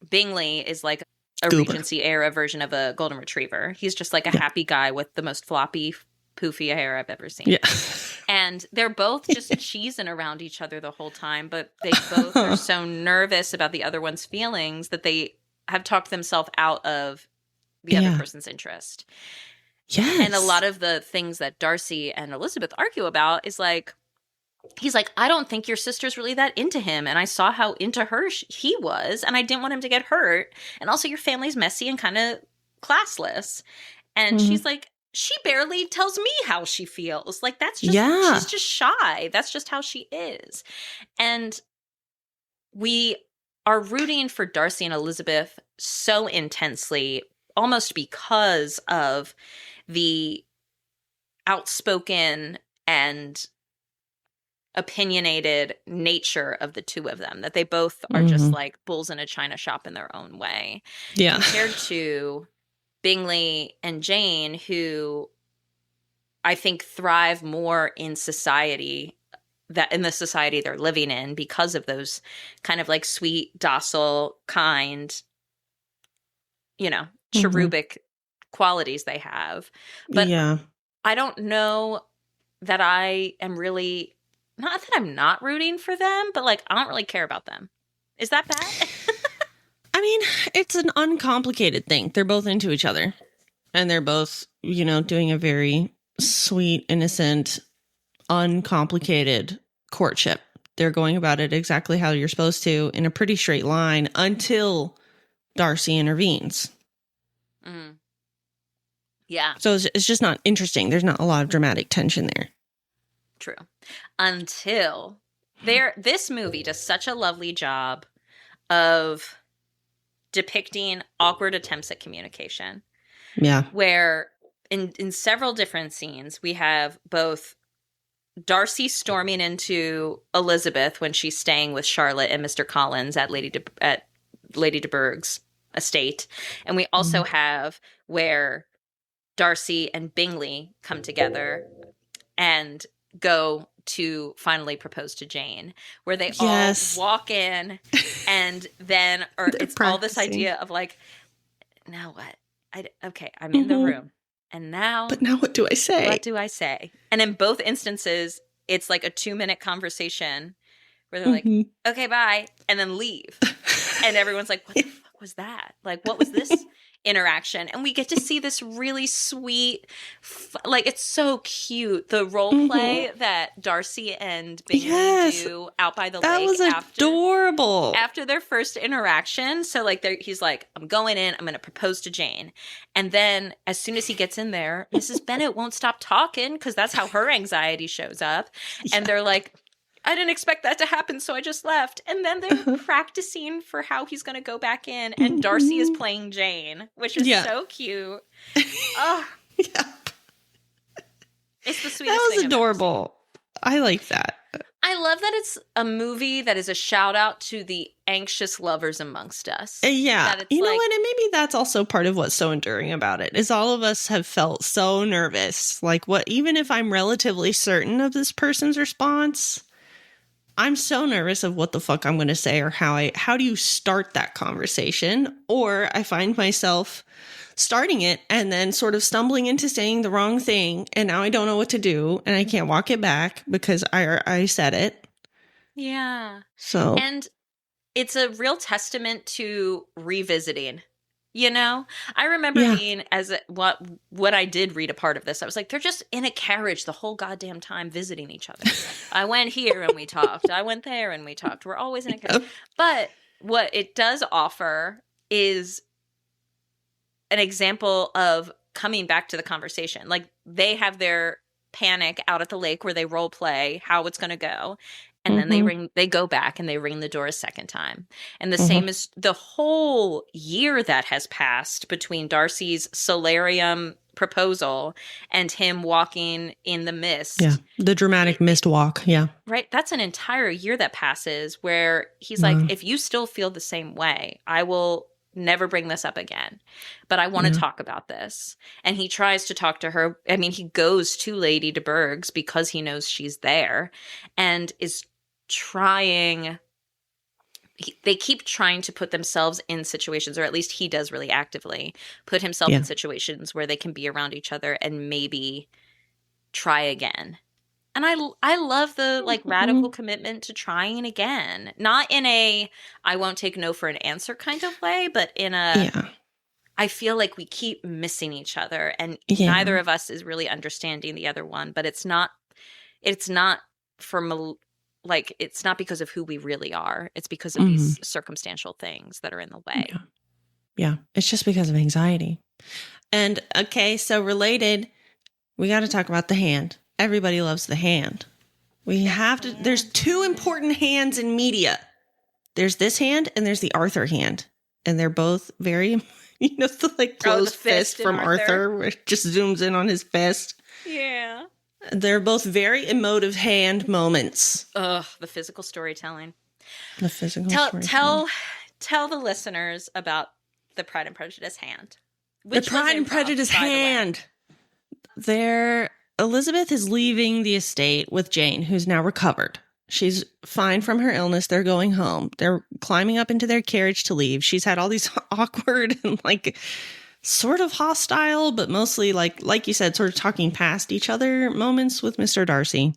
Bingley is like a Regency era version of a golden retriever. He's just like a happy guy with the most floppy, poofy hair I've ever seen. Yeah. And they're both just cheesing around each other the whole time, but they both are so nervous about the other one's feelings that they have talked themselves out of the other person's interest. Yes. And a lot of the things that Darcy and Elizabeth argue about is like, he's like, I don't think your sister's really that into him. And I saw how into her he was, and I didn't want him to get hurt. And also your family's messy and kind of classless. And she's like, she barely tells me how she feels. Like, that's just, she's just shy. That's just how she is. And we are rooting for Darcy and Elizabeth so intensely, almost because of the outspoken and opinionated nature of the two of them, that they both are just like bulls in a china shop in their own way. Yeah. Compared to Bingley and Jane, who I think thrive more in society, that in the society they're living in, because of those kind of like sweet, docile, kind, cherubic qualities they have. But I don't know that I am really, not that I'm not rooting for them, but like I don't really care about them. Is that bad? I mean, it's an uncomplicated thing. They're both into each other, and they're both, doing a very sweet, innocent, uncomplicated courtship. They're going about it exactly how you're supposed to, in a pretty straight line, until Darcy intervenes. Yeah. So it's just not interesting. There's not a lot of dramatic tension there. True. Until this movie does such a lovely job of depicting awkward attempts at communication. Yeah. Where in several different scenes, we have both Darcy storming into Elizabeth when she's staying with Charlotte and Mr. Collins at Lady de Bourgh's estate. And we also have where Darcy and Bingley come together and go to finally propose to Jane, where they all walk in, and then, or it's practicing. All this idea of like, now what? I'm in the room, and now. But now what do I say? What do I say? And in both instances, it's like a 2-minute conversation where they're like, okay, bye, and then leave. And everyone's like, what the fuck was that? Like, what was this interaction? And we get to see this really sweet, like, it's so cute, the role play that Darcy and Bingley do out by the lake. That was adorable. After their first interaction. So like he's like, I'm going in, I'm going to propose to Jane. And then as soon as he gets in there, Mrs. Bennet won't stop talking, because that's how her anxiety shows up. And they're like, I didn't expect that to happen, so I just left. And then they're practicing for how he's going to go back in, and Darcy is playing Jane, which is so cute. Oh. Yeah. It's the sweetest thing. That was adorable. I like that. I love that it's a movie that is a shout out to the anxious lovers amongst us. Yeah. You know what? And maybe that's also part of what's so enduring about it, is all of us have felt so nervous. Like, even if I'm relatively certain of this person's response, I'm so nervous of what the fuck I'm going to say or how do you start that conversation? Or I find myself starting it and then sort of stumbling into saying the wrong thing. And now I don't know what to do. And I can't walk it back because I said it. Yeah. So, and it's a real testament to revisiting. You know, I remember being what I did read a part of this. I was like, they're just in a carriage the whole goddamn time visiting each other. I went here and we talked. I went there and we talked. We're always in a carriage. But what it does offer is an example of coming back to the conversation. Like they have their panic out at the lake where they role play how it's going to go. And then they go back and they ring the door a second time. And the same as the whole year that has passed between Darcy's solarium proposal and him walking in the mist. Yeah. The dramatic mist walk. Yeah. Right. That's an entire year that passes where he's like, if you still feel the same way, I will never bring this up again. But I want to talk about this. And he tries to talk to her. I mean, he goes to Lady de Bourgh's because he knows she's there and is trying. They keep trying to put themselves in situations, or at least he does really actively put himself in situations where they can be around each other and maybe try again. And I love the like radical commitment to trying again, not in a I won't take no for an answer kind of way, but in a I feel like we keep missing each other and neither of us is really understanding the other one, but it's not for like it's not because of who we really are. It's because of these circumstantial things that are in the way. Yeah. It's just because of anxiety. And okay, so related, we got to talk about the hand. Everybody loves the hand. We have to, there's two important hands in media. There's this hand and there's the Arthur hand. And they're both very, the like closed fist from Arthur, where it just zooms in on his fist. Yeah. They're both very emotive hand moments. Ugh, the physical storytelling. The physical storytelling. Tell the listeners about the Pride and Prejudice hand. The Pride and Prejudice hand. Elizabeth is leaving the estate with Jane, who's now recovered. She's fine from her illness. They're going home. They're climbing up into their carriage to leave. She's had all these awkward and like sort of hostile, but mostly like you said, sort of talking past each other moments with Mr. Darcy.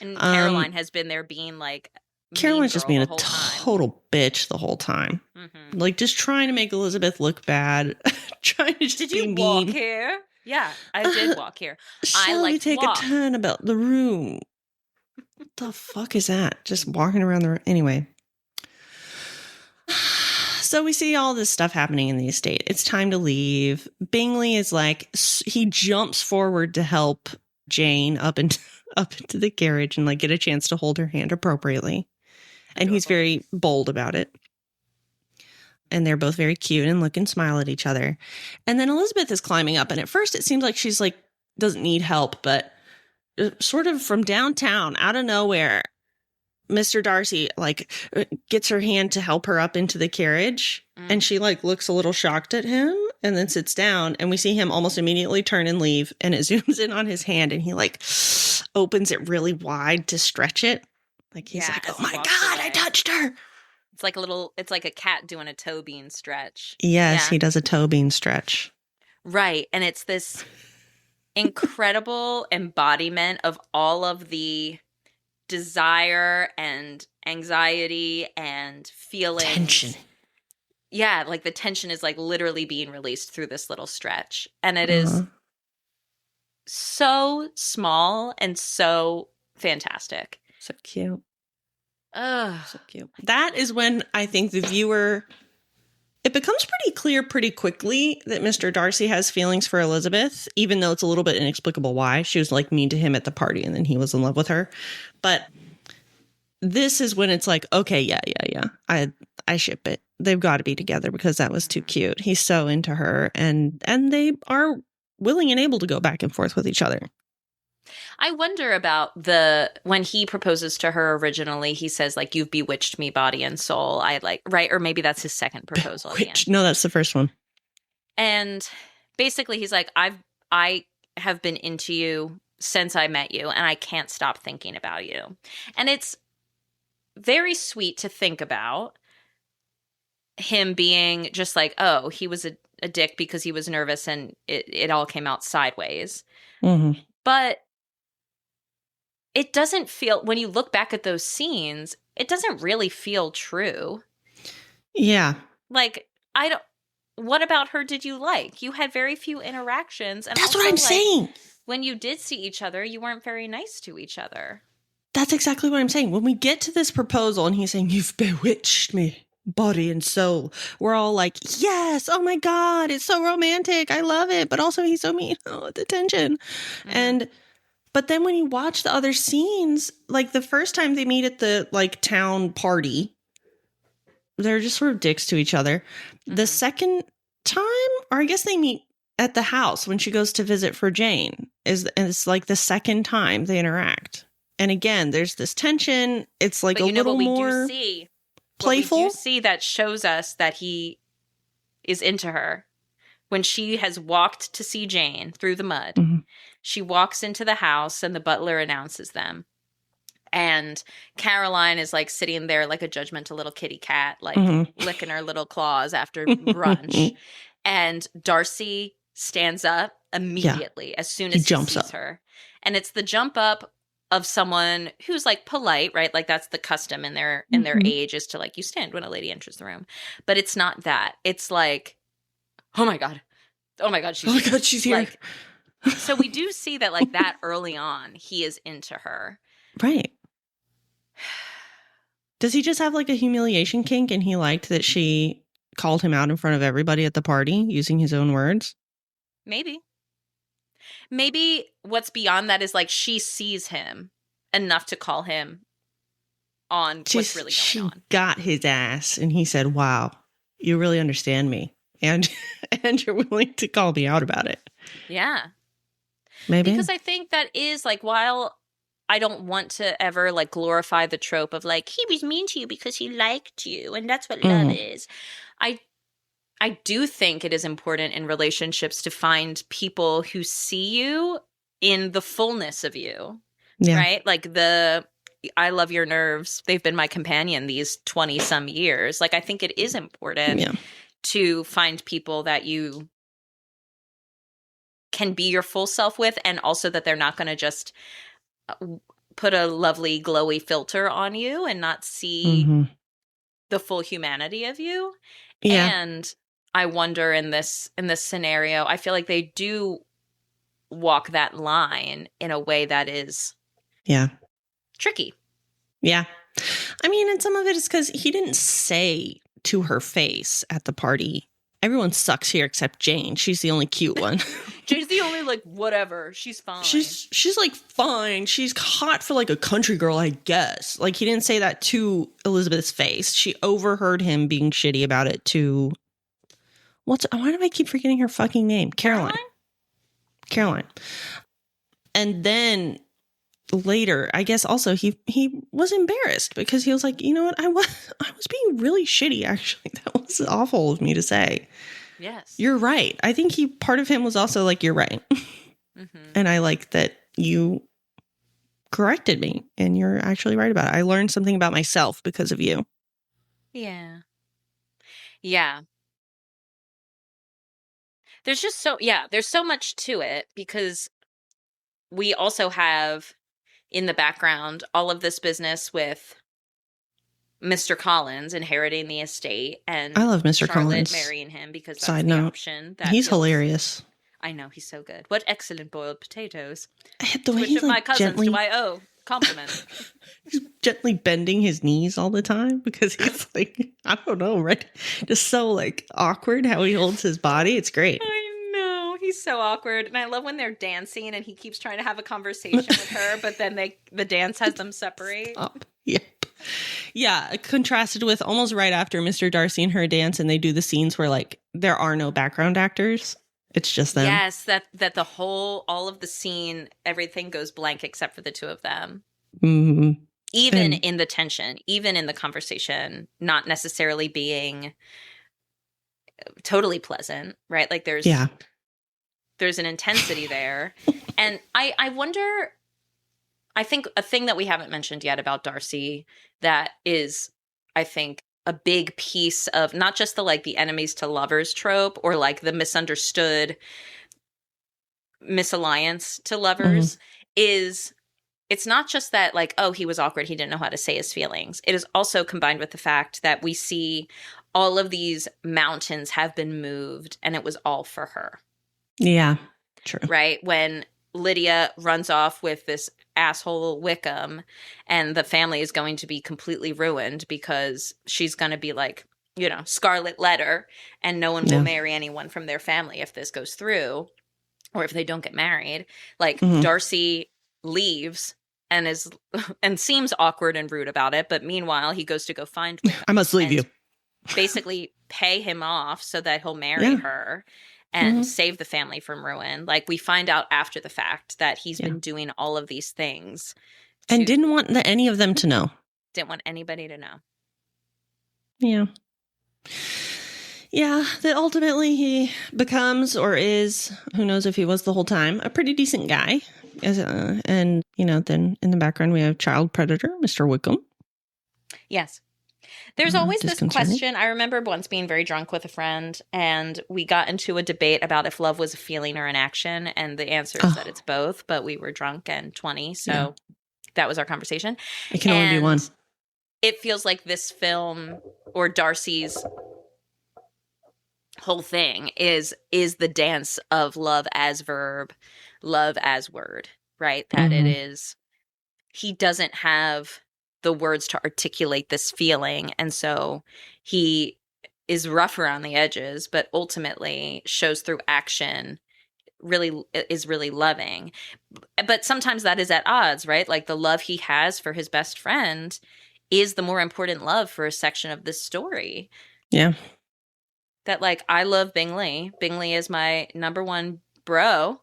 And Caroline has been there being like Caroline's just being a total bitch the whole time. Like just trying to make Elizabeth look bad. Trying to just Did be you mean. Walk here? Yeah, I did walk here. Shall we take a turn about the room? What the fuck is that? Just walking around the room. Anyway. So we see all this stuff happening in the estate. It's time to leave. Bingley is like, he jumps forward to help Jane up into the carriage and like get a chance to hold her hand appropriately. And he's very bold about it. And they're both very cute and look and smile at each other. And then Elizabeth is climbing up. And at first it seems like she's like, doesn't need help, but sort of from downtown, out of nowhere, Mr. Darcy like gets her hand to help her up into the carriage. And she like looks a little shocked at him and then sits down. And we see him almost immediately turn and leave. And it zooms in on his hand and he like opens it really wide to stretch it. Like he's like, oh my God, I touched her. It's like a cat doing a toe bean stretch. Yes, he does a toe bean stretch. Right. And it's this incredible embodiment of all of the desire and anxiety and feelings. Tension. Yeah, like the tension is like literally being released through this little stretch. And it is so small and so fantastic. So cute. Oh, so cute. That is when I think the viewer, it becomes pretty clear pretty quickly that Mr. Darcy has feelings for Elizabeth, even though it's a little bit inexplicable why. She was like mean to him at the party and then he was in love with her. But this is when it's like, okay, yeah. I ship it. They've got to be together because that was too cute. He's so into her and they are willing and able to go back and forth with each other. I wonder about when he proposes to her originally, he says like, you've bewitched me body and soul. Right. Or maybe that's his second proposal. No, that's the first one. And basically he's like, I have been into you since I met you and I can't stop thinking about you. And it's very sweet to think about him being just like, oh, he was a dick because he was nervous and it all came out sideways. Mm-hmm. But it doesn't feel, when you look back at those scenes, it doesn't really feel true. Yeah. Like, what about her did you like? You had very few interactions. And that's also, what I'm like, saying. When you did see each other, you weren't very nice to each other. That's exactly what I'm saying. When we get to this proposal and he's saying, you've bewitched me, body and soul, we're all like, yes, oh my God, it's so romantic. I love it. But also he's so mean. Oh, the tension. Mm-hmm. But then when you watch the other scenes, like the first time they meet at the like town party, they're just sort of dicks to each other. Mm-hmm. The second time, or I guess they meet at the house when she goes to visit for Jane, it's like the second time they interact. And again, there's this tension. It's like a little more playful. What we do see that shows us that he is into her. When she has walked to see Jane through the mud, mm-hmm. she walks into the house and the butler announces them. And Caroline is like sitting there like a judgmental little kitty cat, like mm-hmm. licking her little claws after brunch. And Darcy stands up immediately as soon as he sees her. And it's the jump up of someone who's like polite, right? Like that's the custom in their age is to like, you stand when a lady enters the room. But it's not that. It's like, oh my God, she's here. Like, so we do see that like that early on, he is into her. Right. Does he just have like a humiliation kink and he liked that she called him out in front of everybody at the party using his own words? Maybe what's beyond that is like she sees him enough to call him on what's really going on. She got his ass and he said, wow, you really understand me. And you're willing to call me out about it. Yeah. Maybe. Because I think that is like, while I don't want to ever like glorify the trope of like, he was mean to you because he liked you and that's what love is. I do think it is important in relationships to find people who see you in the fullness of you, right? Like I love your nerves. They've been my companion these 20 some years. Like, I think it is important to find people that you can be your full self with, and also that they're not going to just put a lovely glowy filter on you and not see the full humanity of you. Yeah. And I wonder in this scenario, I feel like they do walk that line in a way that is tricky. Yeah. I mean, and some of it is because he didn't say to her face at the party, everyone sucks here except Jane. She's the only cute one. Jane's the only like whatever. She's fine. She's like fine. She's hot for like a country girl, I guess. Like he didn't say that to Elizabeth's face. She overheard him being shitty about it to why do I keep forgetting her fucking name? Caroline. And then later, I guess also he was embarrassed because he was like, you know what? I was being really shitty, actually. That was awful of me to say. Yes. You're right. I think part of him was also like, you're right. And I like that you corrected me and you're actually right about it. I learned something about myself because of you. Yeah. Yeah. There's so much to it because we also have in the background all of this business with Mr. Collins inheriting the estate and I love Mr. Charlotte Collins marrying him because that's Side the note, option. He's hilarious. I know, he's so good. What excellent boiled potatoes. The way Which he's of my like cousins gently, do I owe? Compliment. He's gently bending his knees all the time because he's like, I don't know, right? Just so like awkward how he holds his body. It's great. I know. He's so awkward. And I love when they're dancing and he keeps trying to have a conversation with her, but then the dance has them separate. Yep. Yeah, contrasted with almost right after Mr. Darcy and her dance and they do the scenes where like there are no background actors. It's just them. Yes, that all of the scene, everything goes blank except for the two of them. Mm-hmm. Even in the tension, even in the conversation, not necessarily being totally pleasant, right? Like there's an intensity there. And I wonder I think a thing that we haven't mentioned yet about Darcy that is, I think, a big piece of not just the like the enemies to lovers trope or like the misunderstood misalliance to lovers is it's not just that like, oh, he was awkward, he didn't know how to say his feelings. It is also combined with the fact that we see all of these mountains have been moved and it was all for her. Yeah, true. Right? When Lydia runs off with this asshole Wickham and the family is going to be completely ruined because she's going to be like, you know, Scarlet Letter and no one will marry anyone from their family if this goes through or if they don't get married. Like Darcy leaves and is and seems awkward and rude about it, but meanwhile he goes to go find Wickham. I must leave you. Basically pay him off so that he'll marry her and save the family from ruin. Like we find out after the fact that he's been doing all of these things. And didn't want any of them to know. Didn't want anybody to know. Yeah. Yeah, that ultimately he becomes or is, who knows if he was the whole time, a pretty decent guy. And, you know, then in the background we have child predator, Mr. Wickham. Yes. There's always this question. I remember once being very drunk with a friend and we got into a debate about if love was a feeling or an action. And the answer is that it's both, but we were drunk and 20. So that was our conversation. It can only be one. It feels like this film or Darcy's whole thing is the dance of love as verb, love as word, right? That it is, he doesn't have the words to articulate this feeling. And so he is rough around the edges, but ultimately shows through action is really loving. But sometimes that is at odds, right? Like the love he has for his best friend is the more important love for a section of this story. Yeah. That like, I love Bingley. Bingley is my number one bro.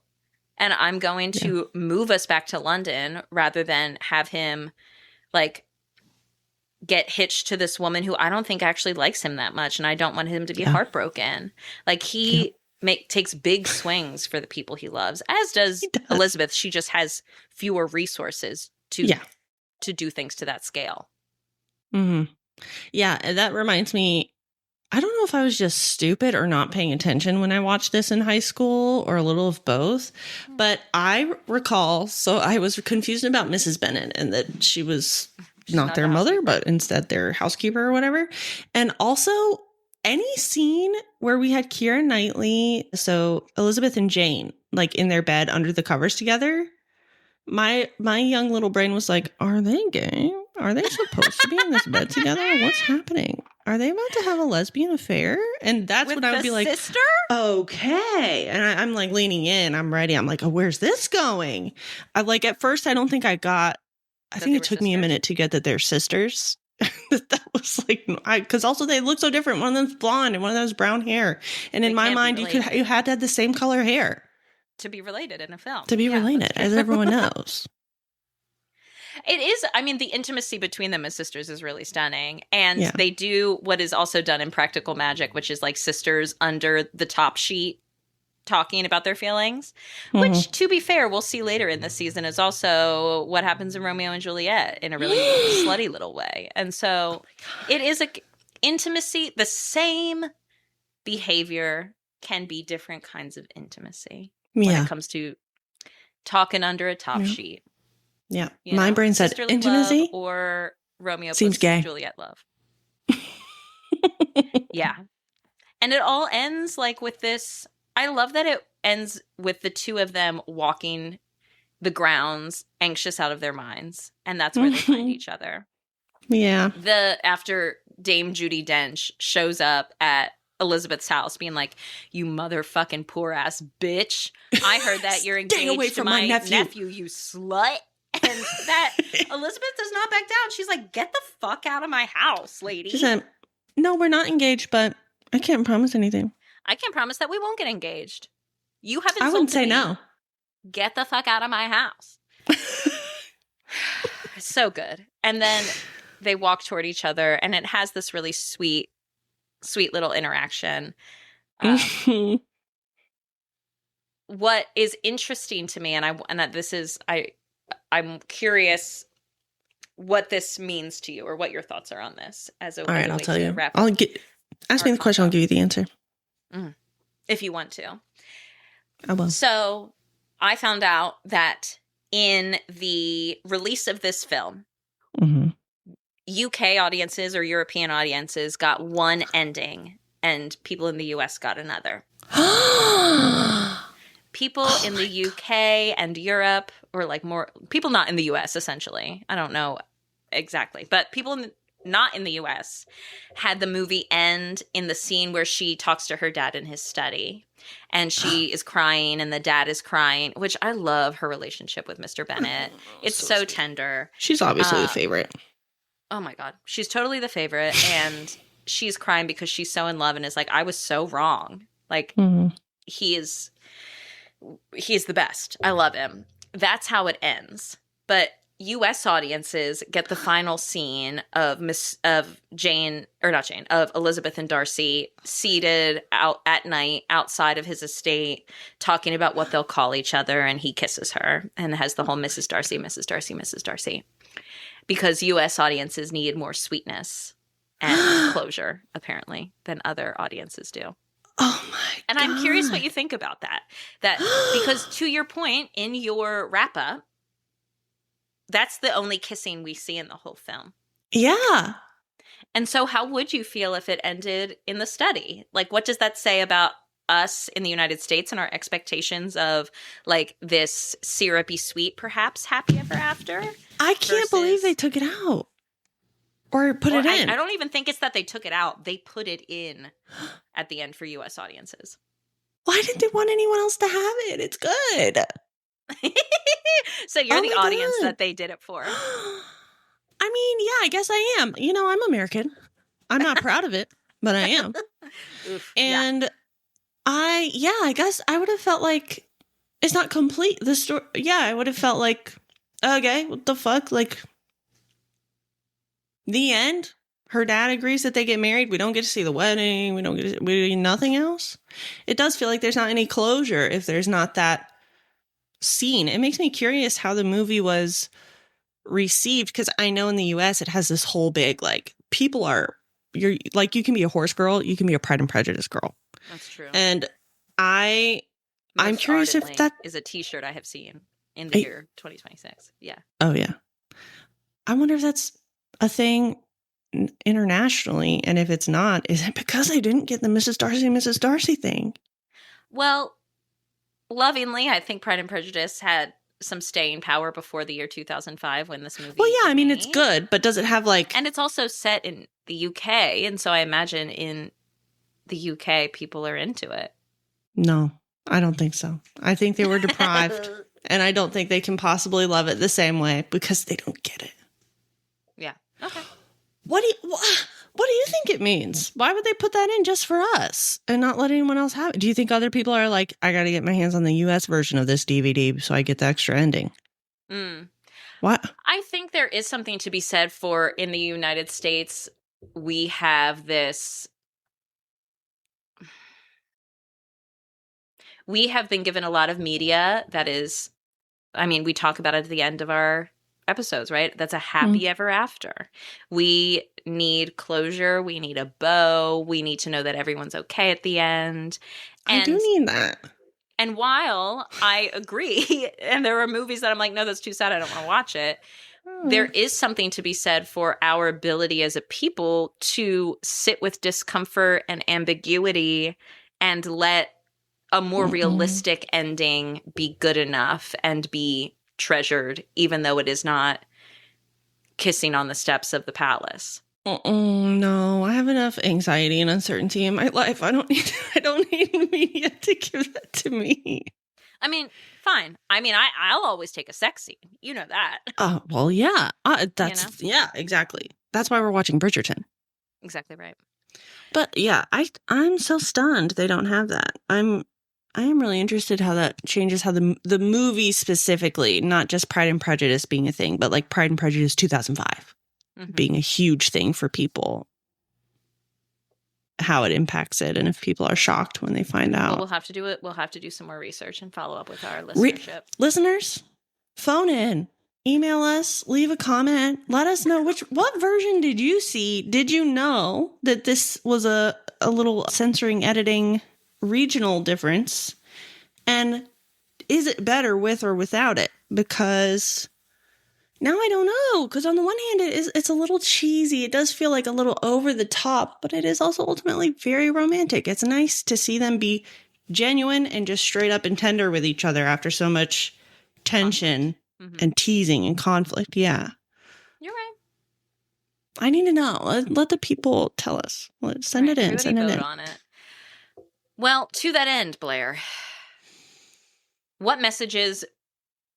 And I'm going to move us back to London rather than have him like get hitched to this woman who I don't think actually likes him that much. And I don't want him to be heartbroken. Like he takes big swings for the people he loves, as does Elizabeth. She just has fewer resources to do things to that scale. Yeah, that reminds me, I don't know if I was just stupid or not paying attention when I watched this in high school or a little of both, but I recall, so I was confused about Mrs. Bennet and that she was not their mother, but instead their housekeeper or whatever. And also any scene where we had Keira Knightley, so Elizabeth and Jane, like in their bed under the covers together, my young little brain was like, are they gay? Are they supposed to be in this bed together? What's happening? Are they about to have a lesbian affair? And that's when I would be like, sister? Okay. And I'm like leaning in. I'm ready. I'm like, oh, where's this going? I like at first, I don't think I got, I think it took me a minute to get that they're sisters. That was like, because also they look so different. One of them's blonde and one of them's brown hair. And in my mind, you had to have the same color hair. To be related in a film. To be related, as everyone knows. It is, I mean, the intimacy between them as sisters is really stunning. And they do what is also done in Practical Magic, which is like sisters under the top sheet talking about their feelings, which, to be fair, we'll see later in the season is also what happens in Romeo and Juliet in a really slutty little way. And so it is a intimacy. The same behavior can be different kinds of intimacy when it comes to talking under a top sheet. Yeah. My brain said intimacy or Romeo seems gay. Juliet love. Yeah. And it all ends like with this. I love that it ends with the two of them walking the grounds, anxious out of their minds. And that's where they find each other. Yeah. After Dame Judi Dench shows up at Elizabeth's house being like, you motherfucking poor ass bitch. I heard that you're engaged to my nephew, you slut. And that Elizabeth does not back down. She's like, get the fuck out of my house, lady. She said, no, we're not engaged, but I can't promise anything. I can't promise that we won't get engaged. You haven't. I wouldn't say no. Get the fuck out of my house. So good. And then they walk toward each other, and it has this really sweet little interaction. What is interesting to me, and this is I'm curious what this means to you or what your thoughts are on this as a, All right, as a I'll way tell to you. wrap I'll up ask me our the question. I'll convo. give you the answer. If you want to. I will. So I found out that in the release of this film, Mm-hmm. UK audiences or European audiences got one ending and people in the US got another. People in the UK and Europe, or like more people not in the US, essentially. I don't know exactly, but people not in the US had the movie end in the scene where she talks to her dad in his study and she is crying and the dad is crying, which I love her relationship with Mr. Bennett. It's so tender. She's obviously the favorite. Oh my God. She's totally the favorite. And she's crying because she's so in love and is like, I was so wrong. Like, he's the best. I love him. That's how it ends. But US audiences get the final scene of Elizabeth and Darcy seated out at night outside of his estate talking about what they'll call each other, and he kisses her and has the whole Mrs. Darcy, Mrs. Darcy, Mrs. Darcy. Because US audiences need more sweetness and closure, apparently, than other audiences do. Oh my And I'm curious what you think about that. Because to your point, in your wrap-up, that's the only kissing we see in the whole film. Yeah. And so how would you feel if it ended in the study? Like, what does that say about us in the United States and our expectations of, like, this syrupy sweet, perhaps, happy ever after? I can't believe they took it out. Or put it in. I don't even think it's that they took it out. They put it in at the end for U.S. audiences. Why didn't they want anyone else to have it? It's good. So you're the audience that they did it for. I mean, yeah, I guess I am. You know, I'm American. I'm not proud of it, but I am. Oof, and I guess I would have felt like it's not complete. The story. Yeah, I would have felt like, okay, what the fuck? Like, the end. Her dad agrees that they get married. We don't get to see the wedding. We don't get to, nothing else. It does feel like there's not any closure if there's not that scene. It makes me curious how the movie was received, because I know in the US it has this whole big, like, you're like, you can be a horse girl, you can be a Pride and Prejudice girl. That's true. And I'm curious if that is a t-shirt I have seen in the year 2026. Yeah. Oh yeah. I wonder if that's a thing internationally, and if it's not, is it because I didn't get the Mrs. Darcy thing? Well, lovingly, I think Pride and Prejudice had some staying power before the year 2005 when this movie Well, yeah, I mean, made. it's good, but does it have, like... And it's also set in the UK, and so I imagine in the UK people are into it. No, I don't think so. I think they were deprived, and I don't think they can possibly love it the same way because they don't get it. Yeah. Okay. What do you think it means? Why would they put that in just for us and not let anyone else have it? Do you think other people are like, I got to get my hands on the US version of this DVD so I get the extra ending? What? I think there is something to be said for, in the United States, we have this... We have been given a lot of media that is... I mean, we talk about it at the end of our episodes, right? That's a happy ever after. We need closure. We need a bow. We need to know that everyone's okay at the end. And, I do need that. And while I agree, and there are movies that I'm like, no, that's too sad, I don't want to watch it. There is something to be said for our ability as a people to sit with discomfort and ambiguity and let a more realistic ending be good enough and be treasured, even though it is not kissing on the steps of the palace. No, I have enough anxiety and uncertainty in my life. I don't need media to give that to me. I mean, fine. I mean, I'll always take a sex scene. You know that. Well, yeah. Yeah, exactly. That's why we're watching Bridgerton. Exactly right. But yeah, I'm so stunned they don't have that. I am really interested how that changes how the movie specifically, not just Pride and Prejudice being a thing, but like Pride and Prejudice 2005 being a huge thing for people, how it impacts it, and if people are shocked when they find out. Well, we'll have to do it. We'll have to do some more research and follow up with our listenership. Listeners, phone in. email us, leave a comment, let us know what version did you see? Did you know that this was a little censoring, editing, regional difference? And is it better with or without it? Because now I don't know. Because on the one hand, it's a little cheesy. It does feel like a little over the top, but it is also ultimately very romantic. It's nice to see them be genuine and just straight up and tender with each other after so much tension and teasing and conflict. Yeah. You're right. I need to know. Let the people tell us. Send it in. Everybody Send it vote in. on it. Well, to that end, Blair, what messages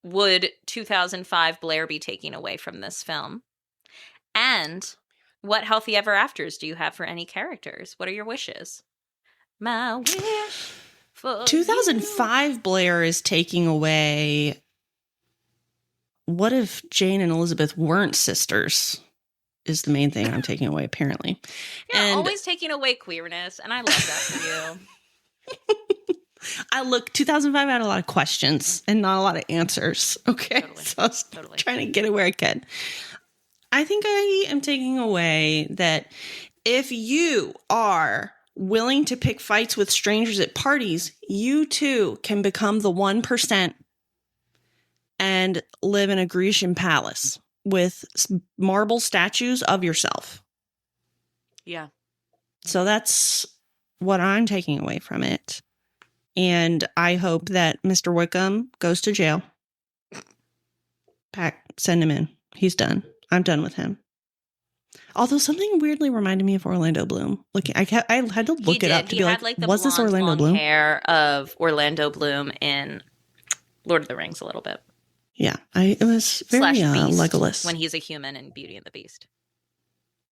would 2005 Blair be taking away from this film? And what healthy ever afters do you have for any characters? What are your wishes? My wish for 2005 Blair is taking away. What if Jane and Elizabeth weren't sisters? Is the main thing I'm taking away, apparently. Yeah, and always taking away queerness, and I love that for you. 2005 had a lot of questions and not a lot of answers. Okay. Totally. So I was trying to get it where I could. I think I am taking away that if you are willing to pick fights with strangers at parties, you too can become the 1% and live in a Grecian palace with marble statues of yourself. Yeah. So that's what I'm taking away from it. And I hope that Mr. Wickham goes to jail. Send him in. He's done. I'm done with him. Although something weirdly reminded me of Orlando Bloom. I had to look it up to be like, was this Orlando Bloom? Hair of Orlando Bloom in Lord of the Rings a little bit. Yeah, it was very Legolas when he's a human in Beauty and the Beast.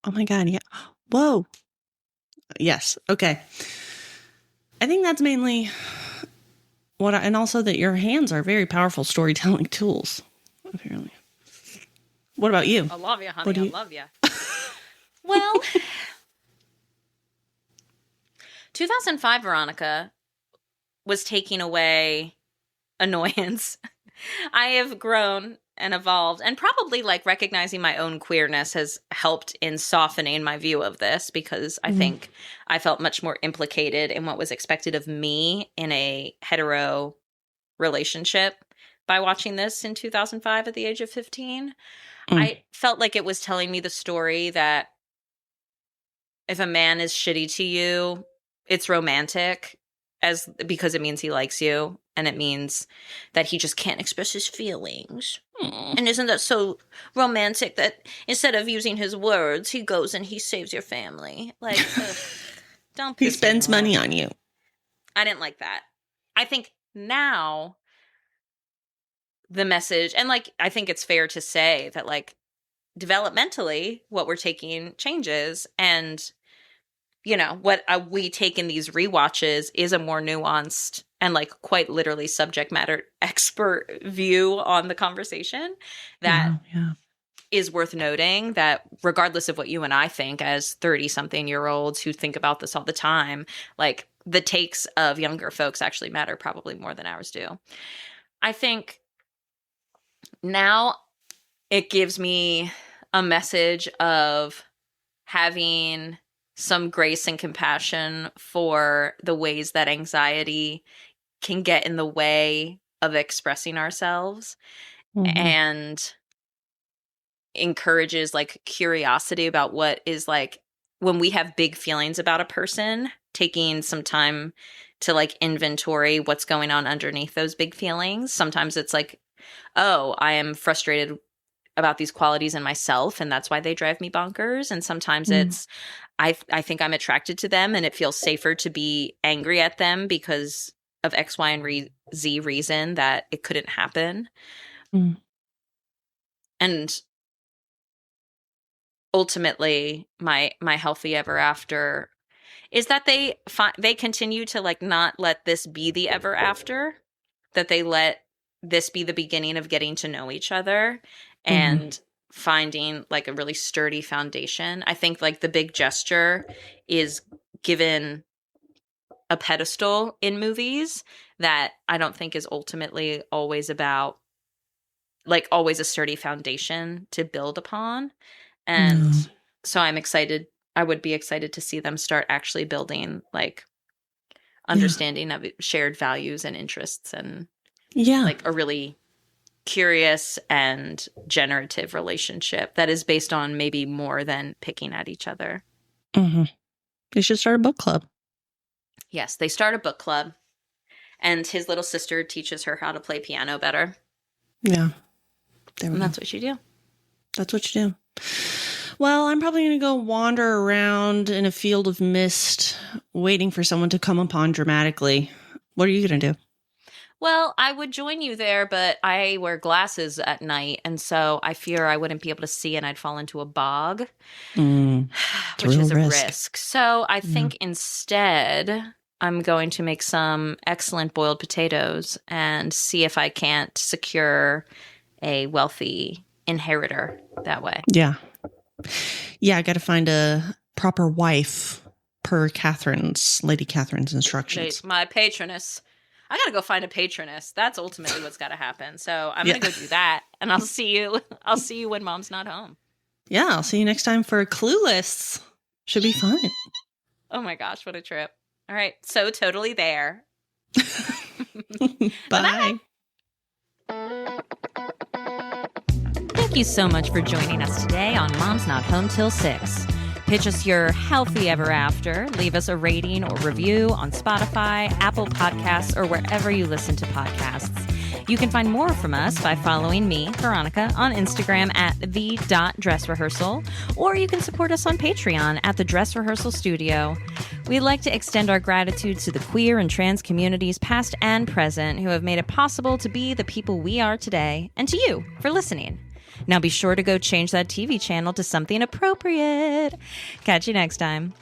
Oh my God! Yeah. Whoa. Yes. Okay. I think that's mainly and also that your hands are very powerful storytelling tools. Apparently. What about you? I love you, honey. I love you. Well, 2005 Veronica was taking away annoyance. I have grown and evolved, and probably recognizing my own queerness has helped in softening my view of this, because I think I felt much more implicated in what was expected of me in a hetero relationship by watching this in 2005 at the age of 15. I felt like it was telling me the story that if a man is shitty to you, it's romantic because it means he likes you, and it means that he just can't express his feelings. And isn't that so romantic that instead of using his words, he goes and he saves your family? Don't he spends money on you. I didn't like that. I think now the message, and I think it's fair to say that developmentally what we're taking changes, and what we take in these rewatches is a more nuanced and quite literally subject matter expert view on the conversation that is worth noting, that regardless of what you and I think as 30-something-year-olds who think about this all the time, the takes of younger folks actually matter probably more than ours do. I think now it gives me a message of having some grace and compassion for the ways that anxiety can get in the way of expressing ourselves, and encourages curiosity about what is when we have big feelings about a person, taking some time to inventory what's going on underneath those big feelings. Sometimes it's oh, I am frustrated about these qualities in myself, and that's why they drive me bonkers. And sometimes it's I think I'm attracted to them, and it feels safer to be angry at them because of X, Y, and Z reason that it couldn't happen. And ultimately, my healthy ever after is that they continue to not let this be the ever after, that they let this be the beginning of getting to know each other and finding a really sturdy foundation. I think the big gesture is given a pedestal in movies that I don't think is ultimately always about like always a sturdy foundation to build upon. And so I'm excited. I would be excited to see them start actually building like understanding of shared values and interests and like a really curious and generative relationship that is based on maybe more than picking at each other. Mm-hmm. They should start a book club. Yes, they start a book club, and his little sister teaches her how to play piano better. Yeah. And that's what you do. That's what you do. Well, I'm probably going to go wander around in a field of mist, waiting for someone to come upon dramatically. What are you going to do? Well, I would join you there, but I wear glasses at night, and so I fear I wouldn't be able to see and I'd fall into a bog, which is a risk. So I think instead I'm going to make some excellent boiled potatoes and see if I can't secure a wealthy inheritor that way. Yeah. Yeah, I got to find a proper wife per Lady Catherine's instructions. My patroness. I got to go find a patroness. That's ultimately what's got to happen. So I'm going to go do that, and I'll see you. I'll see you when Mom's not home. Yeah, I'll see you next time for Clueless. Should be fun. Oh my gosh, what a trip. All right, so totally there. Bye. Thank you so much for joining us today on Mom's Not Home Till 6. Pitch us your healthy ever after. Leave us a rating or review on Spotify, Apple Podcasts, or wherever you listen to podcasts. You can find more from us by following me, Veronica, on Instagram at the.dressrehearsal, or you can support us on Patreon at the Dress Rehearsal Studio. We'd like to extend our gratitude to the queer and trans communities, past and present, who have made it possible to be the people we are today, and to you for listening. Now be sure to go change that TV channel to something appropriate. Catch you next time.